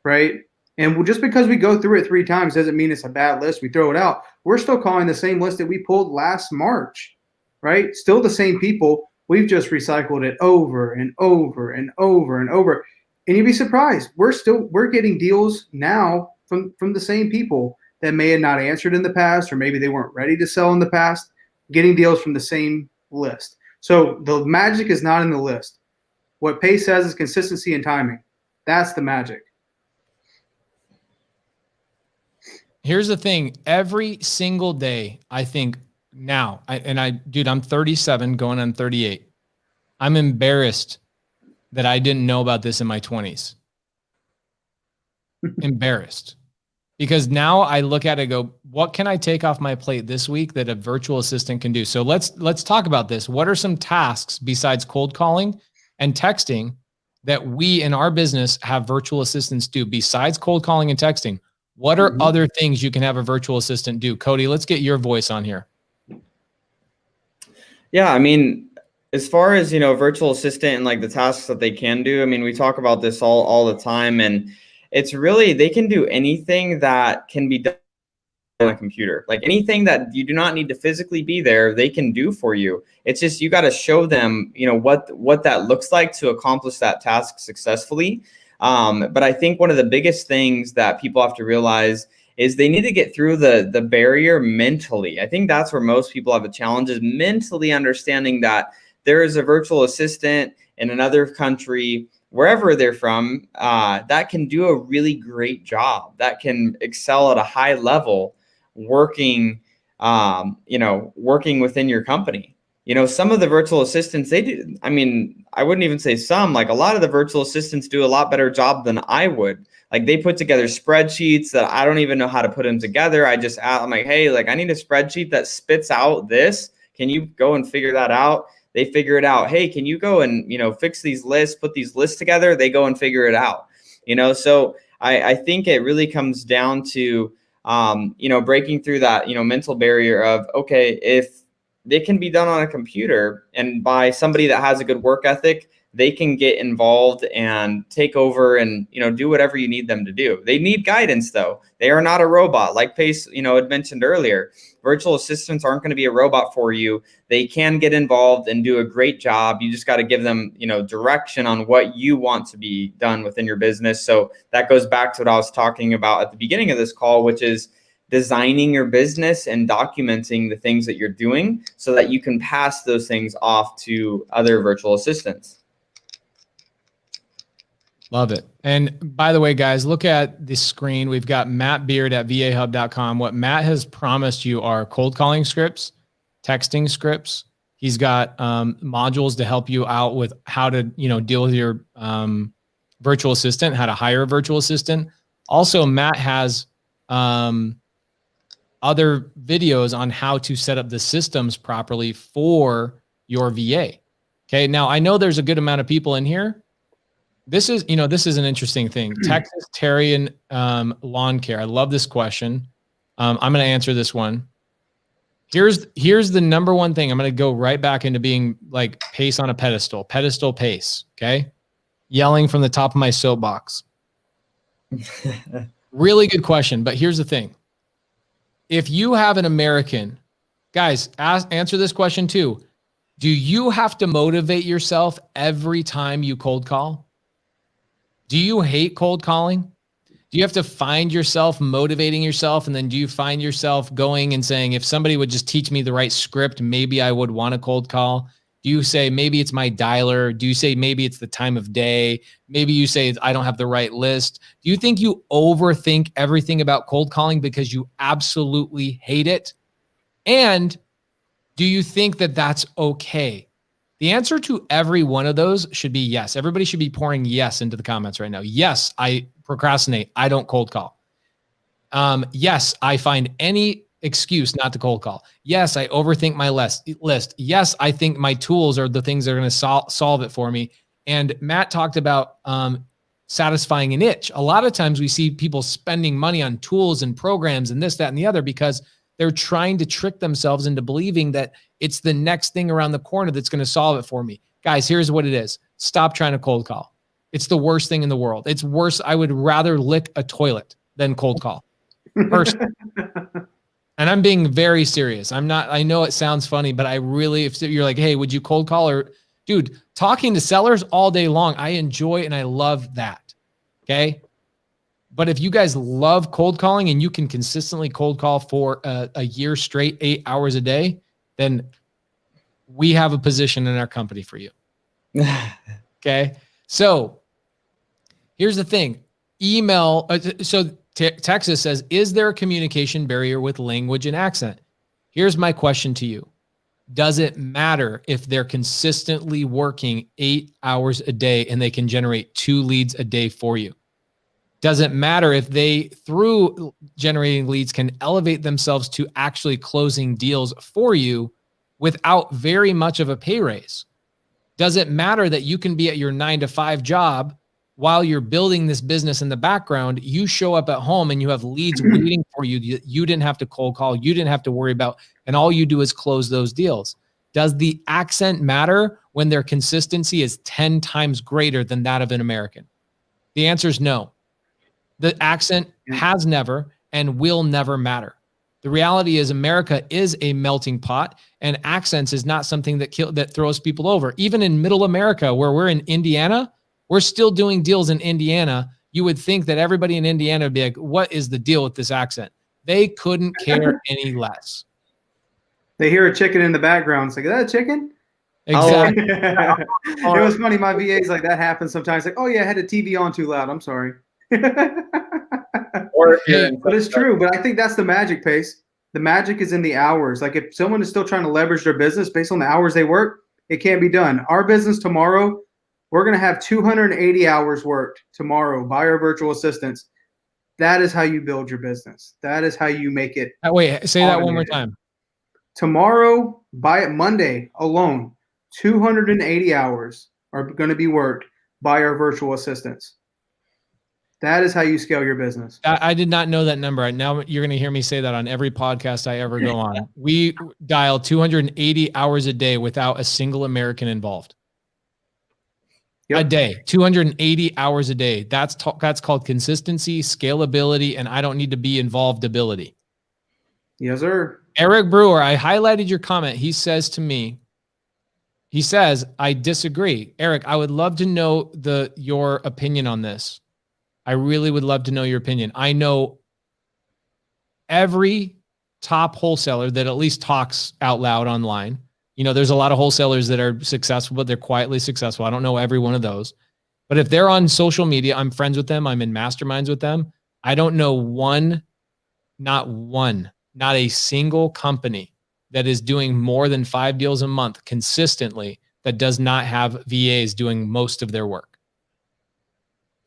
right? And just because we go through it 3 times doesn't mean it's a bad list. We throw it out. We're still calling the same list that we pulled last March, right? Still the same people. We've just recycled it over and over and over and over. And you'd be surprised. We're getting deals now from the same people that may have not answered in the past, or maybe they weren't ready to sell in the past, getting deals from the same list. So the magic is not in the list. What Pace says is consistency and timing. That's the magic. Here's the thing. Every single day, I think now, dude, I'm 37 going on 38. I'm embarrassed that I didn't know about this in my 20s. Embarrassed. Because now I look at it and go, what can I take off my plate this week that a virtual assistant can do? So let's talk about this. What are some tasks besides cold calling and texting that we in our business have virtual assistants do besides cold calling and texting? What are other things you can have a virtual assistant do? Cody, let's get your voice on here. Yeah, I mean, as far as, virtual assistant and like the tasks that they can do, I mean, we talk about this all the time, and it's really, they can do anything that can be on a computer. Like anything that you do not need to physically be there, they can do for you. It's just, you got to show them, what that looks like to accomplish that task successfully. But I think one of the biggest things that people have to realize is they need to get through the barrier mentally. I think that's where most people have a challenge, is mentally understanding that there is a virtual assistant in another country, wherever they're from, that can do a really great job, that can excel at a high level working, working within your company. Some of the virtual assistants, they do, I wouldn't even say some, like a lot of the virtual assistants do a lot better job than I would. Like they put together spreadsheets that I don't even know how to put them together. I'm like, hey, like I need a spreadsheet that spits out this. Can you go and figure that out? They figure it out. Hey, can you go and, fix these lists, put these lists together? They go and figure it out. So I think it really comes down to, breaking through that, mental barrier of, okay, if they can be done on a computer and by somebody that has a good work ethic, they can get involved and take over and, do whatever you need them to do. They need guidance though. They are not a robot. Like Pace, had mentioned earlier, virtual assistants aren't going to be a robot for you. They can get involved and do a great job. You just got to give them, direction on what you want to be done within your business. So that goes back to what I was talking about at the beginning of this call, which is designing your business and documenting the things that you're doing so that you can pass those things off to other virtual assistants. Love it. And by the way, guys, look at the screen. We've got Matt Beard at vahub.com. What Matt has promised you are cold calling scripts, texting scripts. He's got modules to help you out with how to, deal with your virtual assistant, how to hire a virtual assistant. Also, Matt has other videos on how to set up the systems properly for your VA. Okay. Now I know there's a good amount of people in here. This is an interesting thing. Texas Terrian lawn care. I love this question. I'm going to answer this one. Here's the number one thing. I'm going to go right back into being like Pace on a pedestal Pace. Okay. Yelling from the top of my soapbox. Really good question. But here's the thing. If you have an American, guys, answer this question too. Do you have to motivate yourself every time you cold call? Do you hate cold calling? Do you have to find yourself motivating yourself? And then do you find yourself going and saying, if somebody would just teach me the right script, maybe I would want to cold call? Do you say, maybe it's my dialer? Do you say, maybe it's the time of day? Maybe you say, I don't have the right list. Do you think you overthink everything about cold calling because you absolutely hate it? And do you think that that's okay? The answer to every one of those should be yes. Everybody should be pouring yes into the comments right now. Yes, I procrastinate. I don't cold call. Yes, I find any excuse not to cold call. Yes, I overthink my list. Yes, I think my tools are the things that are going to solve it for me. And Matt talked about satisfying an itch. A lot of times we see people spending money on tools and programs and this, that, and the other because they're trying to trick themselves into believing that it's the next thing around the corner that's going to solve it for me. Guys, here's what it is. Stop trying to cold call. It's the worst thing in the world. It's worse. I would rather lick a toilet than cold call. Personally. And I'm being very serious. I know it sounds funny, but I really, if you're like, hey, would you cold call? Or dude, talking to sellers all day long, I enjoy and I love that. Okay. But if you guys love cold calling and you can consistently cold call for a year straight, 8 hours a day, then we have a position in our company for you. Okay. So here's the thing. Email. Texas says, is there a communication barrier with language and accent? Here's my question to you. Does it matter if they're consistently working 8 hours a day and they can generate 2 leads a day for you? Doesn't matter if they, through generating leads, can elevate themselves to actually closing deals for you without very much of a pay raise? Does it matter that you can be at your 9-to-5 job while you're building this business in the background? You show up at home and you have leads waiting for you. You didn't have to cold call. You didn't have to worry about, and all you do is close those deals. Does the accent matter when their consistency is 10 times greater than that of an American? The answer is no. The accent has never and will never matter. The reality is America is a melting pot, and accents is not something that throws people over. Even in middle America, where we're in Indiana, we're still doing deals in Indiana. You would think that everybody in Indiana would be like, what is the deal with this accent? They couldn't care any less. They hear a chicken in the background. It's like, is that a chicken? Exactly. It was funny. My VA's like, that happens sometimes. Like, oh yeah, I had the TV on too loud. I'm sorry. Or but it's true. But I think that's the magic, Pace. The magic is in the hours. Like if someone is still trying to leverage their business based on the hours they work, it can't be done. Our business tomorrow, we're going to have 280 hours worked tomorrow by our virtual assistants. That is how you build your business. That is how you make it. Wait, say that one more time. Tomorrow, by Monday alone, 280 hours are going to be worked by our virtual assistants. That is how you scale your business. I did not know that number. Now you're going to hear me say that on every podcast I ever go on. We dial 280 hours a day without a single American involved. Yep. A day, 280 hours a day. That's called consistency, scalability, and I don't need to be involved ability. Yes, sir. Eric Brewer, I highlighted your comment. He says to me, I disagree. Eric, I would love to know your opinion on this. I really would love to know your opinion. I know every top wholesaler that at least talks out loud online. You know, there's a lot of wholesalers that are successful, but they're quietly successful. I don't know every one of those. But if they're on social media, I'm friends with them. I'm in masterminds with them. I don't know not a single company that is doing more than 5 deals a month consistently that does not have VAs doing most of their work.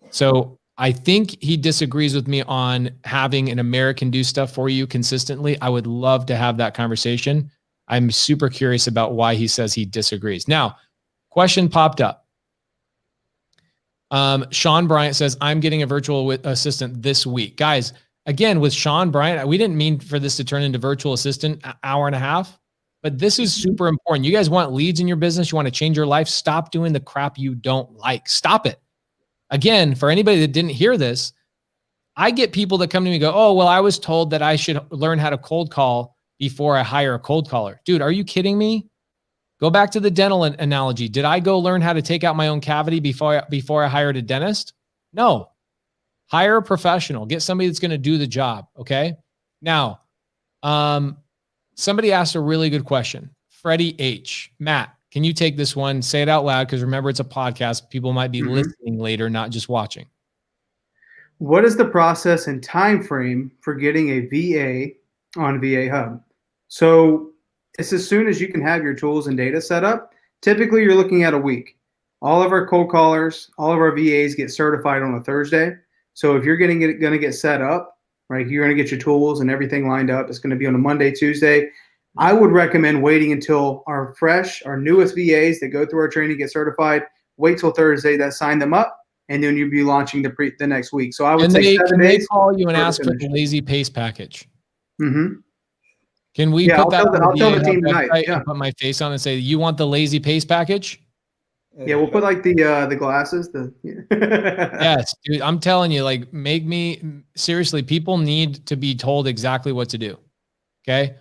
So I think he disagrees with me on having an American do stuff for you consistently. I would love to have that conversation. I'm super curious about why he says he disagrees. Now, question popped up. Sean Bryant says, I'm getting a virtual assistant this week. Guys, again, with Sean Bryant, we didn't mean for this to turn into virtual assistant an hour and a half, but this is super important. You guys want leads in your business? You want to change your life? Stop doing the crap you don't like. Stop it. Again, for anybody that didn't hear this, I get people that come to me and go, oh, well, I was told that I should learn how to cold call before I hire a cold caller. Dude, are you kidding me? Go back to the dental analogy. Did I go learn how to take out my own cavity before I hired a dentist? No. Hire a professional. Get somebody that's going to do the job, okay? Now, somebody asked a really good question. Freddie H. Matt, can you take this one? Say it out loud because remember, it's a podcast. People might be listening later, not just watching. What is the process and time frame for getting a VA on VA Hub? So it's as soon as you can have your tools and data set up. Typically, you're looking at a week. All of our cold callers, all of our VAs get certified on a Thursday. So if you're going to get set up, right, you're going to get your tools and everything lined up. It's going to be on a Monday, Tuesday. I would recommend waiting until our newest VAs that go through our training get certified. Wait till Thursday, that sign them up, and then you'll be launching the next week. So I would say 7 days. They call you and ask for the lazy pace package. Mm-hmm. Can we put that? I'll tell the team tonight. Yeah. And put my face on and say, you want the lazy pace package? Yeah, we'll put like the glasses. Yes, dude. I'm telling you, like, seriously. People need to be told exactly what to do. Okay.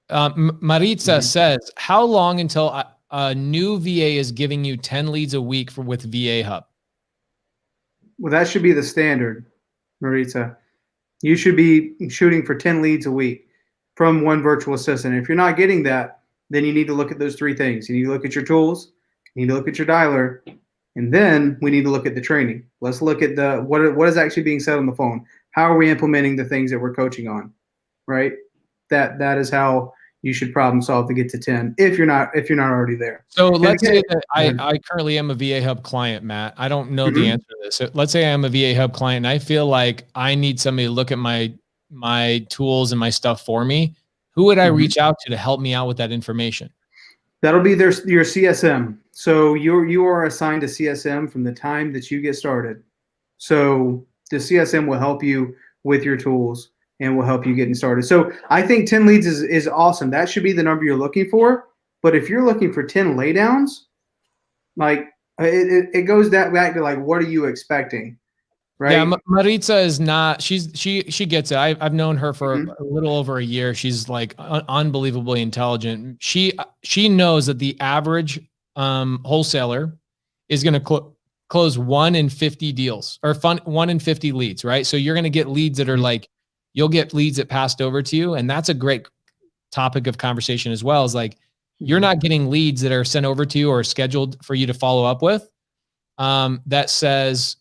Maritza says, how long until a new VA is giving you 10 leads a week with VA Hub? Well, that should be the standard, Maritza. You should be shooting for 10 leads a week from one virtual assistant. If you're not getting that, then you need to look at those three things. You need to look at your tools, you need to look at your dialer, and then we need to look at the training. Let's look at what is actually being said on the phone. How are we implementing the things that we're coaching on, right? That is how you should problem solve to get to 10 if you're not already there. So let's say that I currently am a VA Hub client, Matt. I don't know the answer to this. So let's say I'm a VA Hub client and I feel like I need somebody to look at my tools and my stuff for me. Who would I reach out to help me out with that information? That'll be your CSM. So you are assigned a CSM from the time that you get started. So the CSM will help you with your tools and will help you getting started. So I think 10 leads is awesome. That should be the number you're looking for. But if you're looking for 10 laydowns, like it goes back to like, what are you expecting? right? Yeah, Maritza is not. She gets it. I've known her for a little over a year. She's like unbelievably intelligent. She knows that the average wholesaler is going to close 1 in 50 deals or 1 in 50 leads, right? So you're going to get leads that are like, you'll get leads that passed over to you, and that's a great topic of conversation as well. Is like you're not getting leads that are sent over to you or scheduled for you to follow up with. That says,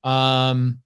I'm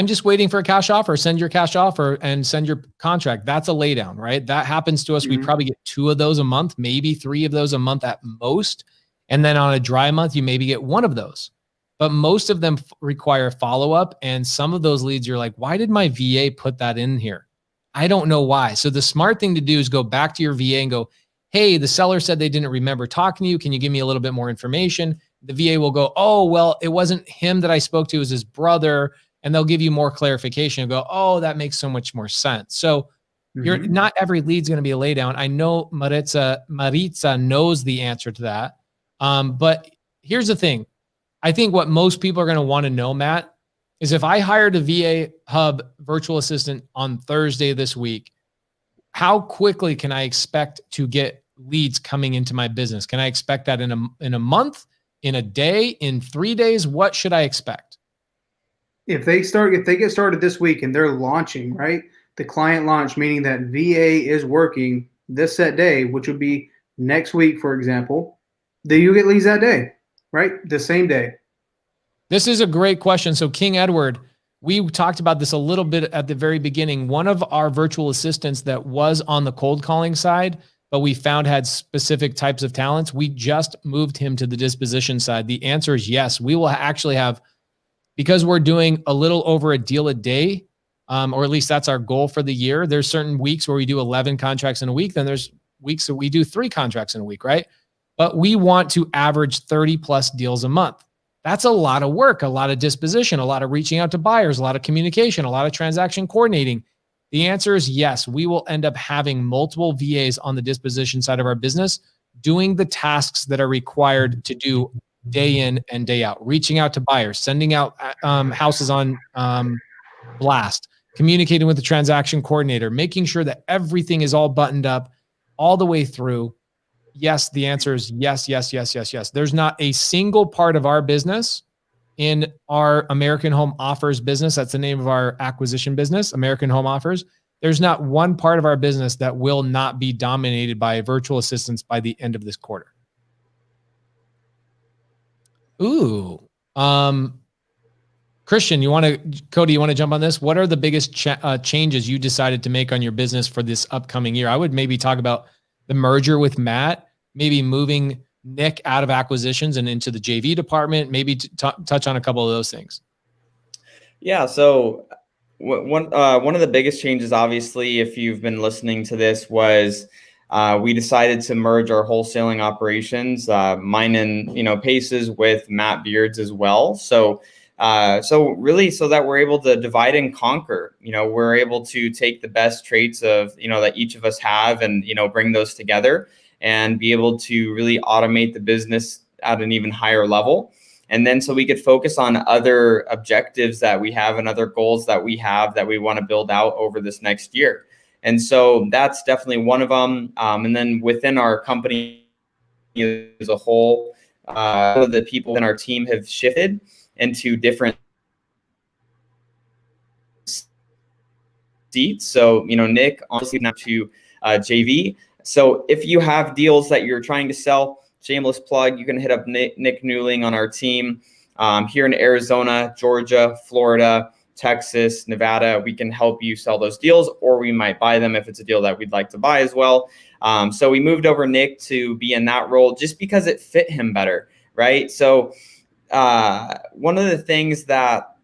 just waiting for a cash offer. Send your cash offer and send your contract. That's a laydown, right? That happens to us. We probably get 2 of those a month, maybe 3 of those a month at most. And then on a dry month, you maybe get 1 of those. But most of them require follow-up. And some of those leads, you're like, why did my VA put that in here? I don't know why. So the smart thing to do is go back to your VA and go, hey, the seller said they didn't remember talking to you. Can you give me a little bit more information? The VA will go, oh, well, it wasn't him that I spoke to, it was his brother. And they'll give you more clarification and go, oh, that makes so much more sense. So you're not every lead's going to be a laydown. I know Maritza knows the answer to that. But here's the thing. I think what most people are going to want to know, Matt, is if I hired a VA Hub virtual assistant on Thursday this week, how quickly can I expect to get leads coming into my business? Can I expect that in a month, in a day, in 3 days? What should I expect? If they get started this week and they're launching, right? The client launch, meaning that VA is working this set day, which would be next week, for example, then you get leads that day, right? The same day. This is a great question. So King Edward, we talked about this a little bit at the very beginning. One of our virtual assistants that was on the cold calling side, but we found had specific types of talents, we just moved him to the disposition side. The answer is yes. We will actually have, because we're doing a little over a deal a day, or at least that's our goal for the year. There's certain weeks where we do 11 contracts in a week. Then there's weeks that we do 3 contracts in a week, right? But we want to average 30 plus deals a month. That's a lot of work, a lot of disposition, a lot of reaching out to buyers, a lot of communication, a lot of transaction coordinating. The answer is yes. We will end up having multiple VAs on the disposition side of our business doing the tasks that are required to do day in and day out, reaching out to buyers, sending out houses on blast, communicating with the transaction coordinator, making sure that everything is all buttoned up all the way through. Yes, the answer is yes, yes, yes, yes, yes. There's not a single part of our business in our American Home Offers business. That's the name of our acquisition business, American Home Offers. There's not one part of our business that will not be dominated by virtual assistants by the end of this quarter. Ooh. Christian, Cody, you want to jump on this? What are the biggest changes you decided to make on your business for this upcoming year? I would maybe talk about the merger with Matt, maybe moving Nick out of acquisitions and into the JV department, maybe touch on a couple of those things. Yeah. So one of the biggest changes, obviously, if you've been listening to this, was we decided to merge our wholesaling operations, mine and Pace's, with Matt Beard's as well. So really, so that we're able to divide and conquer. We're able to take the best traits of that each of us have, and bring those together and be able to really automate the business at an even higher level. And then so we could focus on other objectives that we have and other goals that we have that we want to build out over this next year. And so that's definitely one of them. And then within our company as a whole, the people in our team have shifted into different seats. So, Nick, honestly, now to JV. So if you have deals that you're trying to sell, shameless plug, you can hit up Nick Newling on our team here in Arizona, Georgia, Florida, Texas, Nevada. We can help you sell those deals, or we might buy them if it's a deal that we'd like to buy as well. So we moved over Nick to be in that role just because it fit him better, right? So one of the things that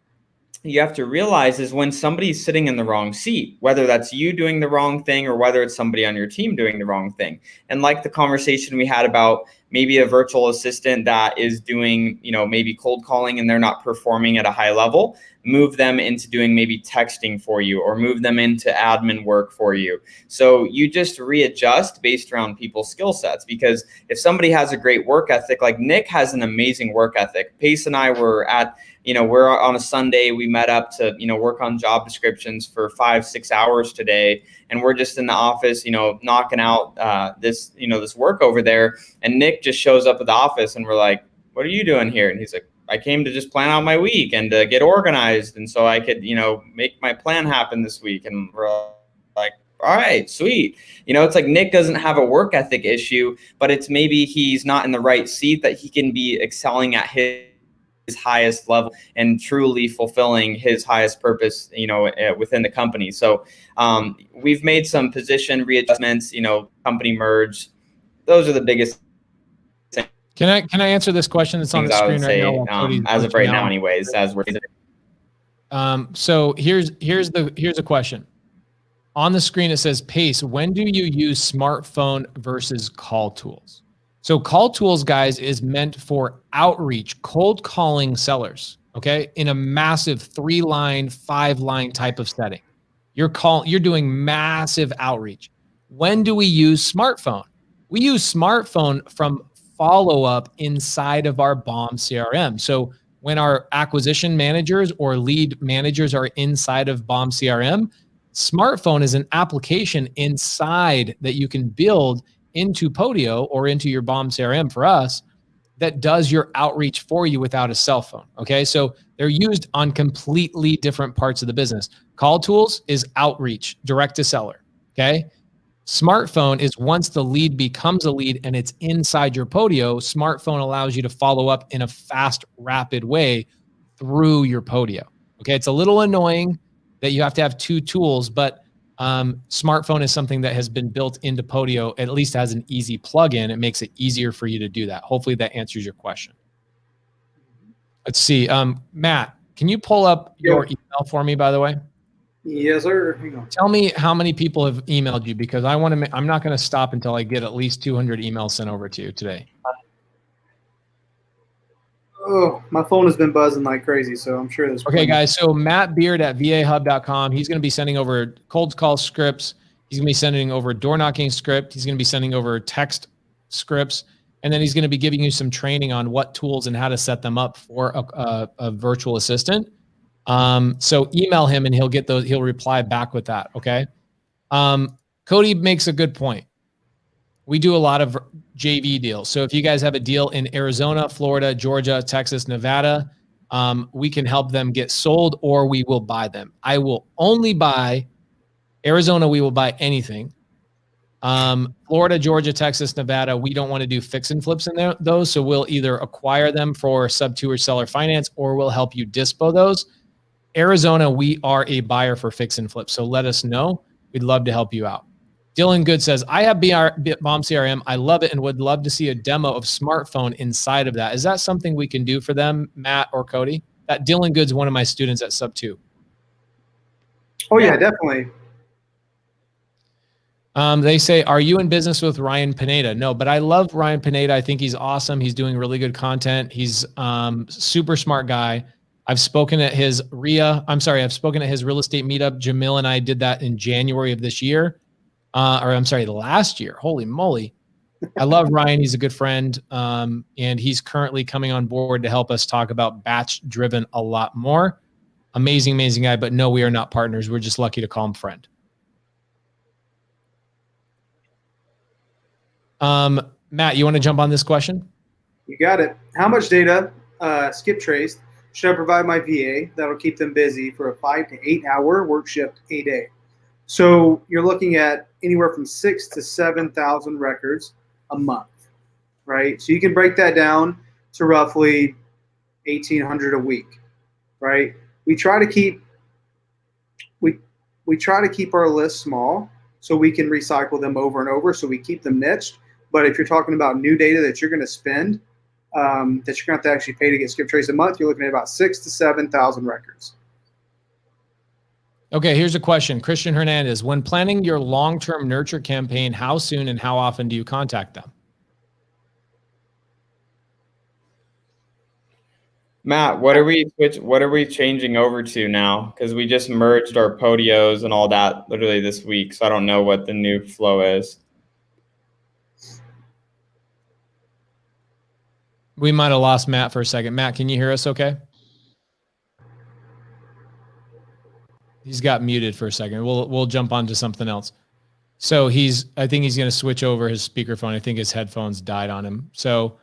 you have to realize is when somebody's sitting in the wrong seat, whether that's you doing the wrong thing or whether it's somebody on your team doing the wrong thing. And like the conversation we had about maybe a virtual assistant that is doing, maybe cold calling and they're not performing at a high level, move them into doing maybe texting for you, or move them into admin work for you. So you just readjust based around people's skill sets, because if somebody has a great work ethic, like Nick has an amazing work ethic. Pace and I were at we're on a Sunday, we met up to, work on job descriptions for 5-6 hours today. And we're just in the office, knocking out this work over there. And Nick just shows up at the office and we're like, what are you doing here? And he's like, I came to just plan out my week and to get organized. And so I could, make my plan happen this week. And we're like, all right, sweet. It's like Nick doesn't have a work ethic issue, but it's maybe he's not in the right seat that he can be excelling at his highest level and truly fulfilling his highest purpose, within the company. So we've made some position readjustments, company merge. Those are the biggest things. Can I answer this question that's on the screen right now? As of right now, anyways, as we're. So here's a question. On the screen, it says, Pace, when do you use smartphone versus call tools? So call tools, guys, is meant for outreach, cold calling sellers, okay? In a massive 3-line, 5-line type of setting. You're doing massive outreach. When do we use smartphone? We use smartphone from follow-up inside of our BOM CRM. So when our acquisition managers or lead managers are inside of BOM CRM, smartphone is an application inside that you can build into Podio or into your BOM CRM for us that does your outreach for you without a cell phone. Okay. So they're used on completely different parts of the business. Call tools is outreach, direct to seller. Okay. Smartphone is once the lead becomes a lead and it's inside your Podio, smartphone allows you to follow up in a fast, rapid way through your Podio. Okay. It's a little annoying that you have to have 2 tools, but smartphone is something that has been built into Podio, at least has an easy plugin. It makes it easier for you to do that. Hopefully that answers your question. Let's see. Matt, can you pull up your email for me, by the way? Yes, sir. Hang on. Tell me how many people have emailed you, because I'm not going to stop until I get at least 200 emails sent over to you today. Oh, my phone has been buzzing like crazy, so I'm sure there's. Okay, guys. So Matt Beard at vahub.com. He's going to be sending over cold call scripts. He's going to be sending over door knocking script. He's going to be sending over text scripts, and then he's going to be giving you some training on what tools and how to set them up for a virtual assistant. So email him and he'll get those. He'll reply back with that. Okay. Cody makes a good point. We do a lot of JV deals. So if you guys have a deal in Arizona, Florida, Georgia, Texas, Nevada, we can help them get sold, or we will buy them. I will only buy Arizona. We will buy anything. Florida, Georgia, Texas, Nevada, we don't want to do fix and flips in those. So we'll either acquire them for sub-2 or seller finance, or we'll help you dispo those. Arizona, we are a buyer for fix and flip. So let us know. We'd love to help you out. Dylan Good says, I have BOM CRM. I love it and would love to see a demo of smartphone inside of that. Is that something we can do for them, Matt or Cody? That Dylan Good's one of my students at sub 2. Oh yeah, definitely. They say, are you in business with Ryan Pineda? No, but I love Ryan Pineda. I think he's awesome. He's doing really good content. He's super smart guy. I've spoken at his I've spoken at his real estate meetup. Jamil and I did that in January of this year. Last year. Holy moly. I love Ryan. He's a good friend. And he's currently coming on board to help us talk about batch driven a lot more. Amazing, amazing guy. But no, we are not partners. We're just lucky to call him friend. Matt, you want to jump on this question? You got it. How much data, skip trace, should I provide my VA that'll keep them busy for a 5 to 8 hour work shift a day? So you're looking at anywhere from 6,000 to 7,000 records a month, right? So you can break that down to roughly 1,800 a week, right? We try to keep our list small so we can recycle them over and over. So we keep them niched. But if you're talking about new data that you're going to spend, that you're going to have to actually pay to get skip trace a month, you're looking at about 6,000 to 7,000 records. Okay, here's a question. Christian Hernandez, when planning your long-term nurture campaign, how soon and how often do you contact them? Matt, what are we changing over to now? Because we just merged our Podios and all that literally this week, so I don't know what the new flow is. We might have lost Matt for a second. Matt, can you hear us okay? He's got muted for a second. We'll jump on to something else. So I think he's going to switch over his speakerphone. I think his headphones died on him. So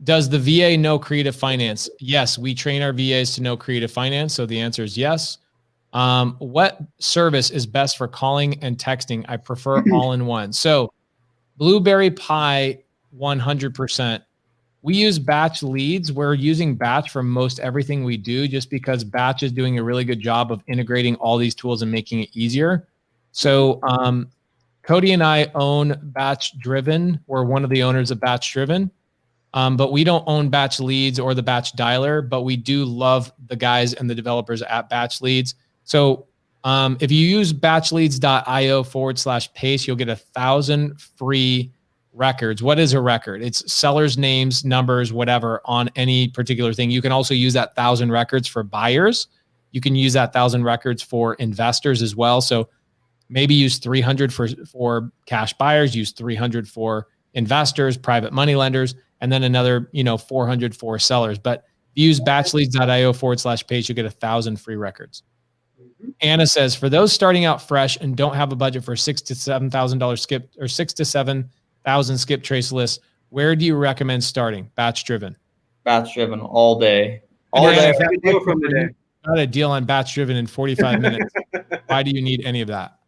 does the VA know creative finance? Yes, we train our VAs to know creative finance. So the answer is yes. What service is best for calling and texting? I prefer all in one. So Blueberry Pie, 100%. We use batch leads. We're using batch for most everything we do just because batch is doing a really good job of integrating all these tools and making it easier. So Cody and I own Batch Driven. We're one of the owners of Batch Driven, but we don't own Batch Leads or the Batch Dialer, but we do love the guys and the developers at Batch Leads. So if you use batchleads.io/pace, you'll get 1,000 free records. What is a record? It's sellers' names, numbers, whatever on any particular thing. You can also use that 1,000 records for buyers. You can use that 1,000 records for investors as well. So maybe use 300 for cash buyers, use 300 for investors, private money lenders, and then another 400 for sellers. But if you use batchleads.io/pace, you get 1,000 free records. Anna says, for those starting out fresh and don't have a budget for $6,000 to $7,000 skip or 6,000 to 7,000 skip trace lists, where do you recommend starting? Batch Driven. Batch Driven all day. All day. Got a deal on Batch Driven in 45 minutes. Why do you need any of that?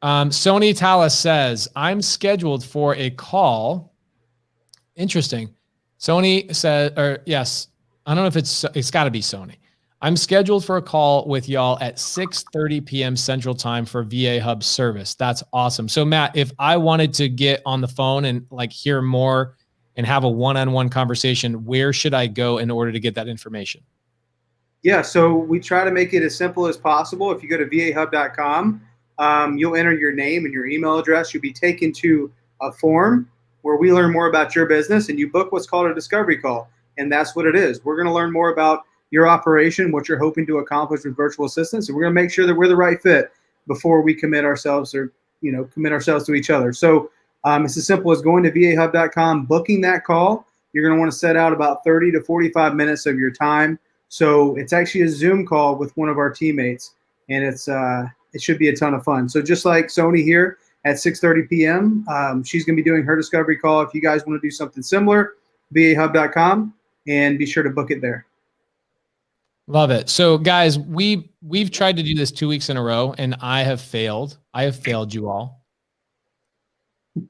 Sony Talas says, I'm scheduled for a call. Interesting. Sony said, or yes, I don't know if it's got to be Sony. I'm scheduled for a call with y'all at 6:30 p.m. Central Time for VA Hub service. That's awesome. So Matt, if I wanted to get on the phone and hear more and have a one-on-one conversation, where should I go in order to get that information? Yeah, so we try to make it as simple as possible. If you go to vahub.com, you'll enter your name and your email address. You'll be taken to a form where we learn more about your business, and you book what's called a discovery call. And that's what it is. We're going to learn more about your operation, what you're hoping to accomplish with virtual assistants, and we're going to make sure that we're the right fit before we commit ourselves to each other. So it's as simple as going to vahub.com, booking that call. You're going to want to set out about 30 to 45 minutes of your time. So it's actually a Zoom call with one of our teammates, and it should be a ton of fun. So just like Sony here at 6:30 p.m., she's going to be doing her discovery call. If you guys want to do something similar, vahub.com, and be sure to book it there. Love it. So guys, we've tried to do this 2 weeks in a row, and I have failed. I have failed you all.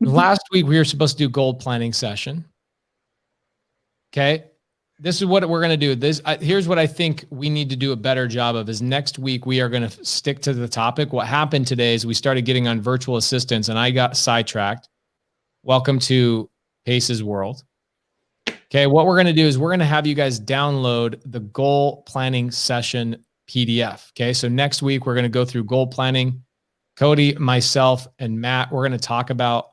Last week, we were supposed to do goal planning session. Okay. This is what we're going to do. Here's what I think we need to do a better job of is next week, we are going to stick to the topic. What happened today is we started getting on virtual assistants and I got sidetracked. Welcome to Pace's world. Okay. What we're going to do is we're going to have you guys download the goal planning session PDF. Okay. So next week, we're going to go through goal planning. Cody, myself, and Matt, we're going to talk about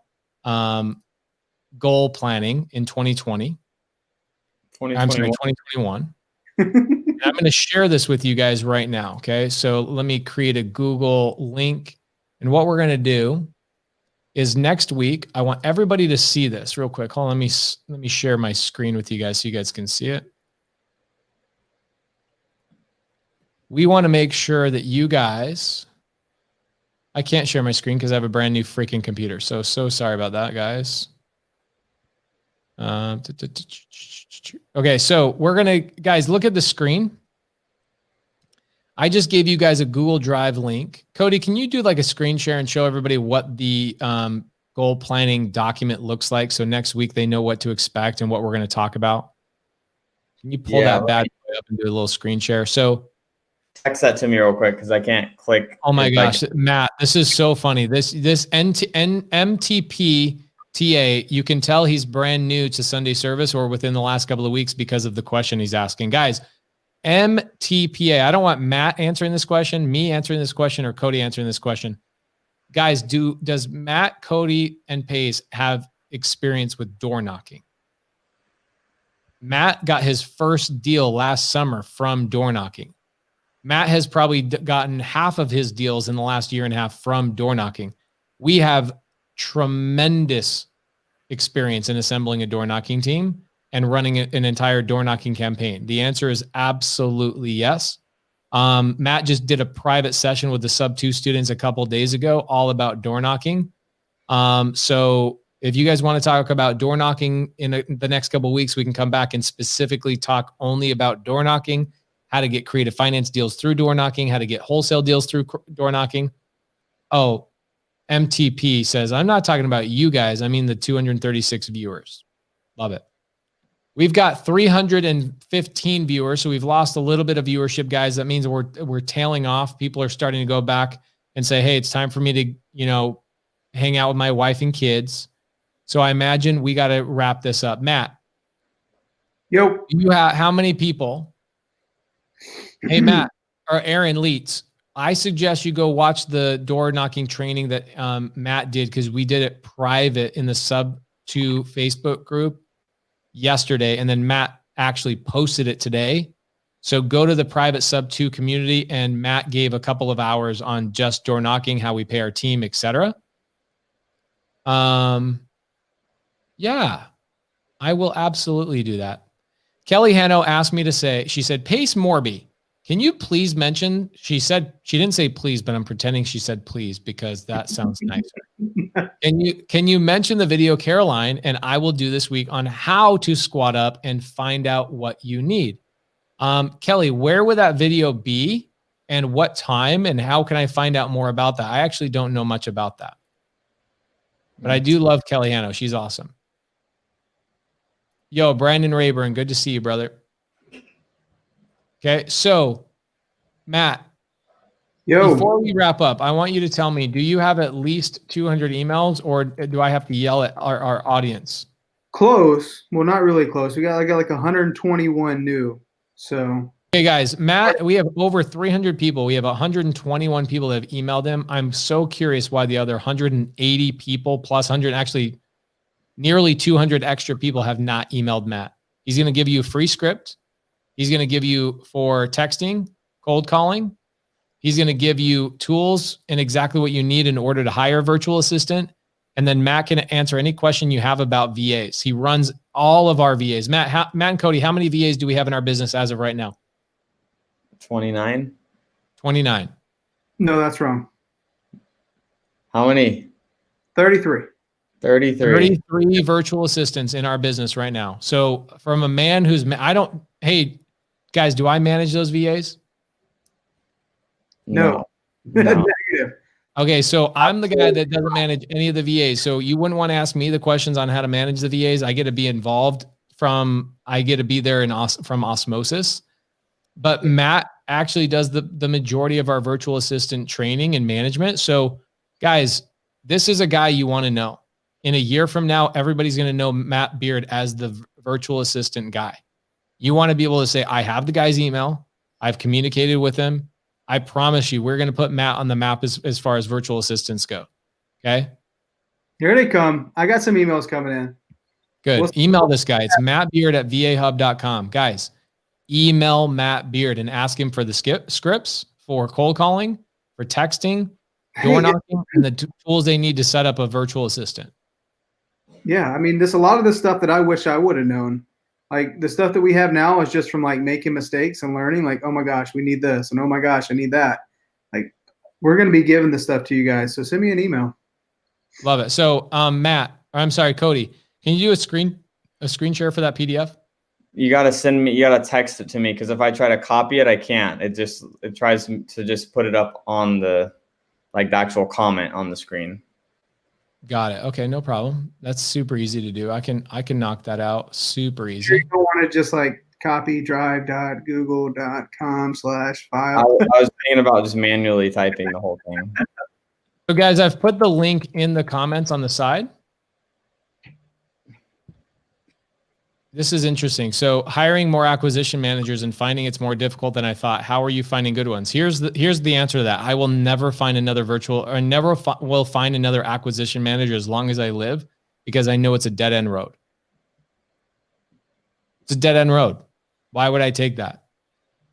goal planning in 2020. I'm sorry, 2021. I'm going to share this with you guys right now. Okay. So let me create a Google link. And what we're going to do is next week, I want everybody to see this real quick. Hold on. Let me share my screen with you guys so you guys can see it. We want to make sure that you guys, I can't share my screen because I have a brand new freaking computer. So sorry about that, guys. Okay, so we're going to, guys, look at the screen. I just gave you guys a Google Drive link. Cody, can you do like a screen share and show everybody what the goal planning document looks like so next week they know what to expect and what we're going to talk about? Can you pull that bad boy up and do a little screen share? So text that to me real quick because I can't click. Oh my gosh, Matt, this is so funny. This MTP TA, you can tell he's brand new to Sunday service or within the last couple of weeks because of the question he's asking. Guys, MTPA, I don't want Matt answering this question, me answering this question, or Cody answering this question. Guys, does Matt, Cody, and Pace have experience with door knocking? Matt got his first deal last summer from door knocking. Matt has probably gotten half of his deals in the last year and a half from door knocking. We have tremendous experience in assembling a door knocking team and running an entire door knocking campaign. The answer is absolutely yes. Matt just did a private session with the sub 2 students a couple days ago, all about door knocking. So if you guys want to talk about door knocking in the next couple of weeks, we can come back and specifically talk only about door knocking, how to get creative finance deals through door knocking, how to get wholesale deals through door knocking. Oh, MTP says, I'm not talking about you guys. I mean the 236 viewers. Love it. We've got 315 viewers, so we've lost a little bit of viewership, guys. That means we're tailing off. People are starting to go back and say, hey, it's time for me to, hang out with my wife and kids. So I imagine we got to wrap this up. Matt. Yo. You have how many people? Hey, Matt or Aaron Leets, I suggest you go watch the door knocking training that Matt did, because we did it private in the sub 2 Facebook group yesterday, and then Matt actually posted it today. So go to the private sub 2 community, and Matt gave a couple of hours on just door knocking, how we pay our team, etc. Yeah, I will absolutely do that. Kelly Hanno asked me to say, she said, Pace Morby, can you please mention, she said, she didn't say please, but I'm pretending she said please because that sounds nicer. Can you mention the video, Caroline, and I will do this week on how to squat up and find out what you need. Kelly, where would that video be and what time, and how can I find out more about that? I actually don't know much about that, but I do love Kelly Hanno. She's awesome. Yo, Brandon Rayburn, good to see you, brother. Okay, so Matt, before we wrap up, I want you to tell me, do you have at least 200 emails, or do I have to yell at our audience? Close. Well, not really close. I got like 121 new. So, hey guys, Matt, we have over 300 people. We have 121 people that have emailed him. I'm so curious why the other 180 people plus 100, actually nearly 200 extra people have not emailed Matt. He's going to give you a free script. He's going to give you for texting, cold calling. He's going to give you tools and exactly what you need in order to hire a virtual assistant. And then Matt can answer any question you have about VAs. He runs all of our VAs. Matt and Cody, how many VAs do we have in our business as of right now? 29. 29. No, that's wrong. How many? 33. 33 virtual assistants in our business right now. So from a man who's, hey guys, do I manage those VAs? No. Negative. Okay, so I'm the guy that doesn't manage any of the VAs. So you wouldn't want to ask me the questions on how to manage the VAs. I get to be involved I get to be there from osmosis. But Matt actually does the majority of our virtual assistant training and management. So guys, this is a guy you want to know. In a year from now, everybody's going to know Matt Beard as the virtual assistant guy. You want to be able to say, I have the guy's email. I've communicated with him. I promise you, we're going to put Matt on the map as far as virtual assistants go. Okay. Here they come. I got some emails coming in. Good. Email this guy. It's mattbeard@vahub.com. Guys, email Matt Beard and ask him for the scripts for cold calling, for texting, door knocking, and the tools they need to set up a virtual assistant. Yeah. I mean, there's a lot of the stuff that I wish I would have known. Like the stuff that we have now is just from like making mistakes and learning, like, oh my gosh, we need this. And oh my gosh, I need that. Like we're going to be giving this stuff to you guys. So send me an email. Love it. So Cody, can you do a screen share for that PDF? You got to text it to me. Cause if I try to copy it, I can't. It tries to just put it up on the actual comment on the screen. Got it. Okay, no problem. That's super easy to do. I can knock that out super easy. You don't want to just like copy drive.google.com/file. I was thinking about just manually typing the whole thing. So guys, I've put the link in the comments on the side. This is interesting. So hiring more acquisition managers and finding it's more difficult than I thought. How are you finding good ones? Here's the answer to that. I will never find another will find another acquisition manager as long as I live, because I know it's a dead end road. It's a dead end road. Why would I take that?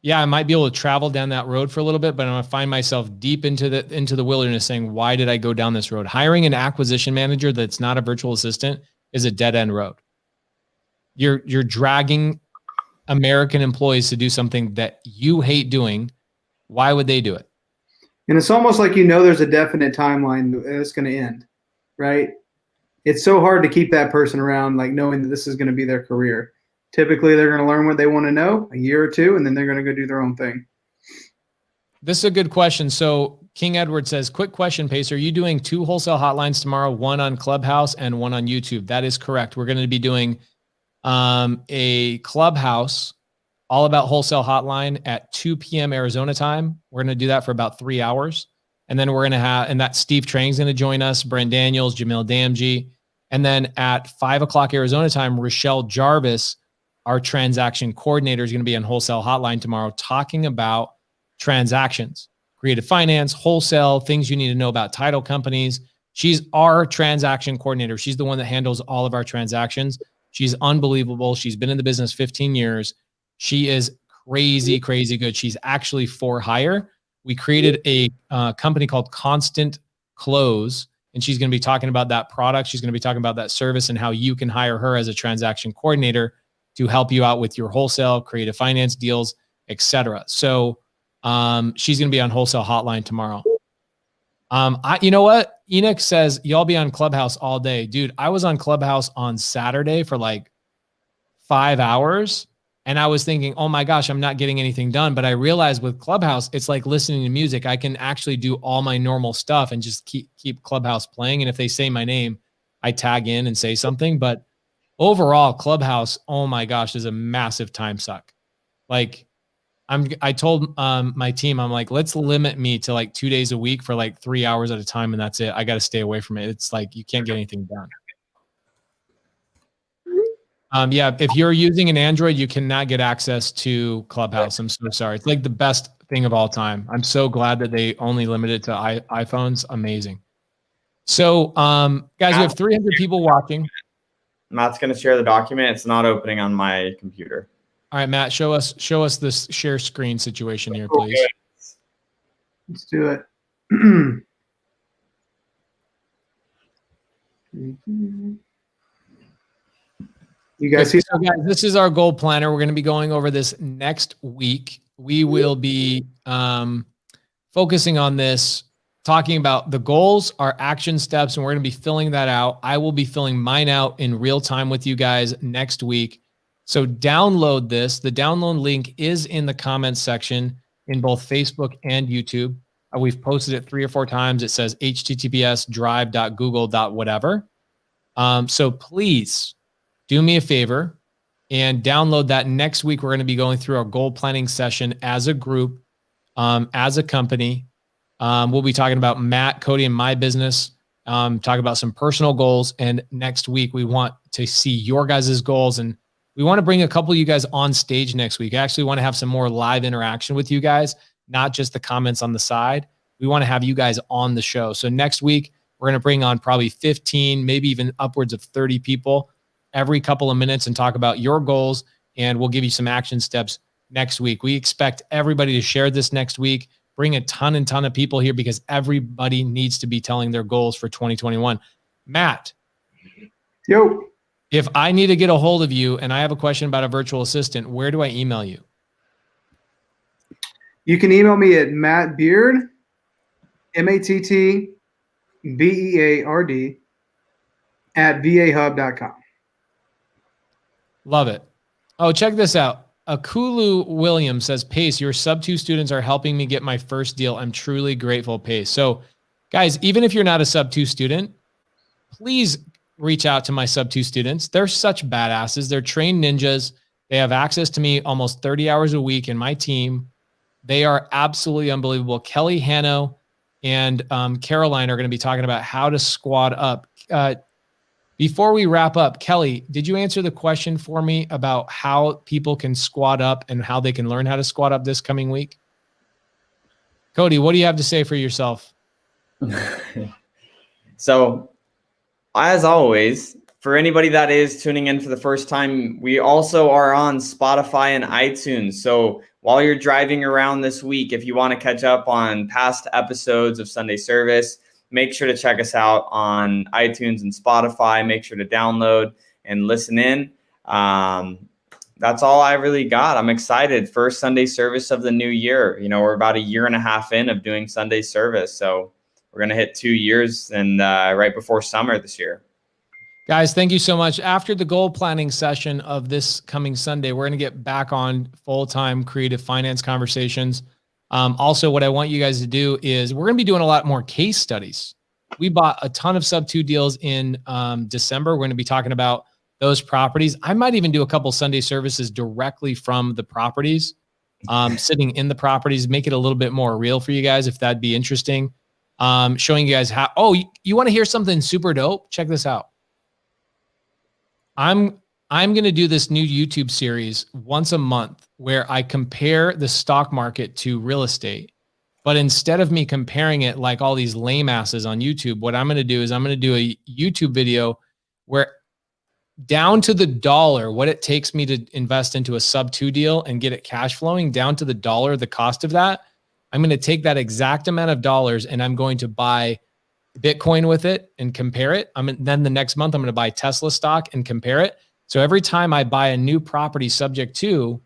Yeah, I might be able to travel down that road for a little bit, but I'm going to find myself deep into the wilderness saying, why did I go down this road? Hiring an acquisition manager that's not a virtual assistant is a dead end road. You're dragging American employees to do something that you hate doing, Why would they do it? And it's almost like, there's a definite timeline that it's going to end, right? It's so hard to keep that person around, like knowing that this is going to be their career. Typically, they're going to learn what they want to know a year or two, and then they're going to go do their own thing. This is a good question. So King Edward says, quick question, Pace. Are you doing 2 wholesale hotlines tomorrow, one on Clubhouse and one on YouTube? That is correct. We're going to be doing a Clubhouse all about wholesale hotline at 2 p.m. Arizona time. We're going to do that for about 3 hours. And then we're going to have, and that Steve Trang's going to join us, Brent Daniels, Jamil Damji. And then at 5 o'clock Arizona time, Rochelle Jarvis, our transaction coordinator, is going to be on wholesale hotline tomorrow talking about transactions, creative finance, wholesale, things you need to know about title companies. She's our transaction coordinator. She's the one that handles all of our transactions. She's unbelievable. She's been in the business 15 years. She is crazy, crazy good. She's actually for hire. We created a company called Constant Close, and she's going to be talking about that product. She's going to be talking about that service and how you can hire her as a transaction coordinator to help you out with your wholesale, creative finance deals, etc. So she's going to be on wholesale hotline tomorrow. You know what? Enoch says y'all be on Clubhouse all day. Dude, I was on Clubhouse on Saturday for like 5 hours. And I was thinking, oh my gosh, I'm not getting anything done. But I realized with Clubhouse, it's like listening to music. I can actually do all my normal stuff and just keep Clubhouse playing. And if they say my name, I tag in and say something. But overall, Clubhouse, oh my gosh, is a massive time suck. Like I told my team, I'm like, let's limit me to like 2 days a week for like 3 hours at a time. And that's it. I got to stay away from it. It's like, you can't get anything done. Yeah, if you're using an Android, you cannot get access to Clubhouse. I'm so sorry. It's like the best thing of all time. I'm so glad that they only limited it to iPhones. Amazing. So, guys, we have 300 people watching. Matt's going to share the document. It's not opening on my computer. All right, Matt, show us this share screen situation here, please. Okay. Let's do it. You guys see? So guys, this is our goal planner. We're going to be going over this next week. We will be focusing on this, talking about the goals, our action steps, and we're going to be filling that out. I will be filling mine out in real time with you guys next week. So download this. The download link is in the comments section in both Facebook and YouTube. We've posted it 3 or 4 times. It says https://drive.google.whatever. So please do me a favor and download that. Next week, we're going to be going through our goal planning session as a group, as a company. We'll be talking about Matt, Cody, and my business, talk about some personal goals. And next week, we want to see your guys' goals. And we want to bring a couple of you guys on stage next week. I actually want to have some more live interaction with you guys, not just the comments on the side. We want to have you guys on the show. So next week, we're going to bring on probably 15, maybe even upwards of 30 people every couple of minutes and talk about your goals, and we'll give you some action steps next week. We expect everybody to share this next week. Bring a ton of people here because everybody needs to be telling their goals for 2021. Matt. Yo. If I need to get a hold of you and I have a question about a virtual assistant, where do I email you? You can email me at Matt Beard, MattBeard, @vahub.com. Love it. Oh, check this out. Akulu Williams says, Pace, your sub-2 students are helping me get my first deal. I'm truly grateful, Pace. So guys, even if you're not a sub-2 student, please reach out to my sub-2 students. They're such badasses. They're trained ninjas. They have access to me almost 30 hours a week in my team. They are absolutely unbelievable. Kelly Hanno and Caroline are going to be talking about how to squad up. Before we wrap up, Kelly, did you answer the question for me about how people can squad up and how they can learn how to squad up this coming week? Cody, what do you have to say for yourself? So, as always, for anybody that is tuning in for the first time, we also are on Spotify and iTunes. So while you're driving around this week, if you want to catch up on past episodes of Sunday Service, make sure to check us out on iTunes and Spotify. Make sure to download and listen in. that's all I really got. I'm excited. First Sunday service of the new year. You know, we're about a year and a half in of doing Sunday service. So we're going to hit 2 years and right before summer this year. Guys, thank you so much. After the goal planning session of this coming Sunday, we're going to get back on full-time creative finance conversations. Also, what I want you guys to do is we're going to be doing a lot more case studies. We bought a ton of sub-2 deals in December. We're going to be talking about those properties. I might even do a couple Sunday services directly from the properties, sitting in the properties, make it a little bit more real for you guys if that'd be interesting. Showing you guys how, you want to hear something super dope? Check this out. I'm going to do this new YouTube series once a month where I compare the stock market to real estate. But instead of me comparing it like all these lame asses on YouTube, what I'm going to do is I'm going to do a YouTube video where down to the dollar, what it takes me to invest into a sub-2 deal and get it cash flowing down to the dollar, the cost of that, I'm going to take that exact amount of dollars and I'm going to buy Bitcoin with it and compare it. Then the next month, I'm going to buy Tesla stock and compare it. So every time I buy a new property subject to,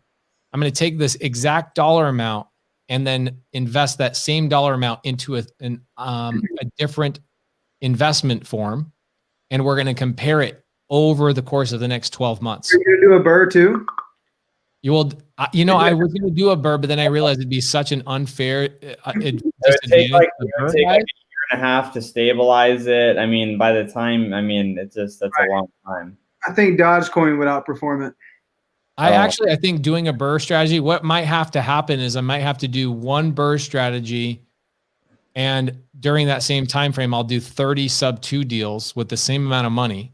I'm going to take this exact dollar amount and then invest that same dollar amount into a different investment form. And we're going to compare it over the course of the next 12 months. You're going to do a burr too? You will, I was going to do a burr, but then I realized it'd be such an unfair it would take like a year and a half to stabilize it. I mean, by the time, that's a long time. I think Dogecoin would outperform it. I think doing a burr strategy, what might have to happen is I might have to do one burr strategy, and during that same time frame, I'll do 30 sub-2 deals with the same amount of money.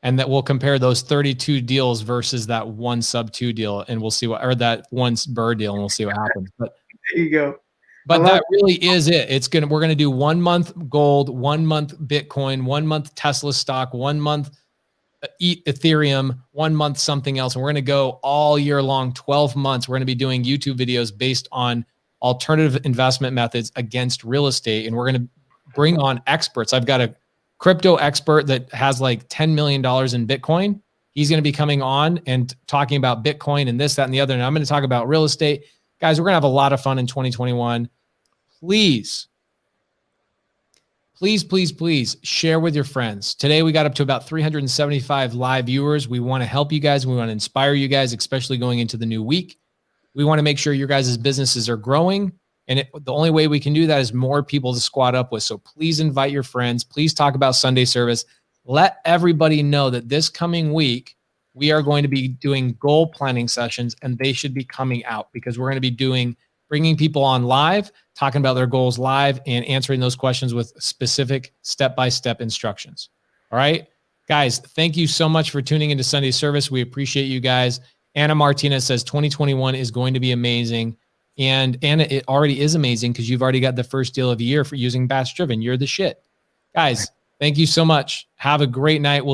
And that we'll compare those 32 deals versus that one sub-2 deal, and we'll see or that one burr deal, and we'll see what happens. But there you go. But that really is it. We're going to do 1 month gold, 1 month Bitcoin, 1 month Tesla stock, 1 month Ethereum, 1 month something else. And we're going to go all year long, 12 months. We're going to be doing YouTube videos based on alternative investment methods against real estate. And we're going to bring on experts. I've got a crypto expert that has like $10 million in Bitcoin. He's going to be coming on and talking about Bitcoin and this, that, and the other. And I'm going to talk about real estate. Guys, we're going to have a lot of fun in 2021. Please share with your friends. Today, we got up to about 375 live viewers. We want to help you guys. We want to inspire you guys, especially going into the new week. We want to make sure your guys' businesses are growing. And the only way we can do that is more people to squad up with. So please invite your friends. Please talk about Sunday service. Let everybody know that this coming week, we are going to be doing goal planning sessions, and they should be coming out because we're going to be bringing people on live, talking about their goals live, and answering those questions with specific step-by-step instructions. All right, guys, thank you so much for tuning into Sunday service. We appreciate you guys. Anna Martinez says 2021 is going to be amazing. And Anna, it already is amazing because you've already got the first deal of the year for using Batch Driven. You're the shit. Guys, thank you so much. Have a great night. We'll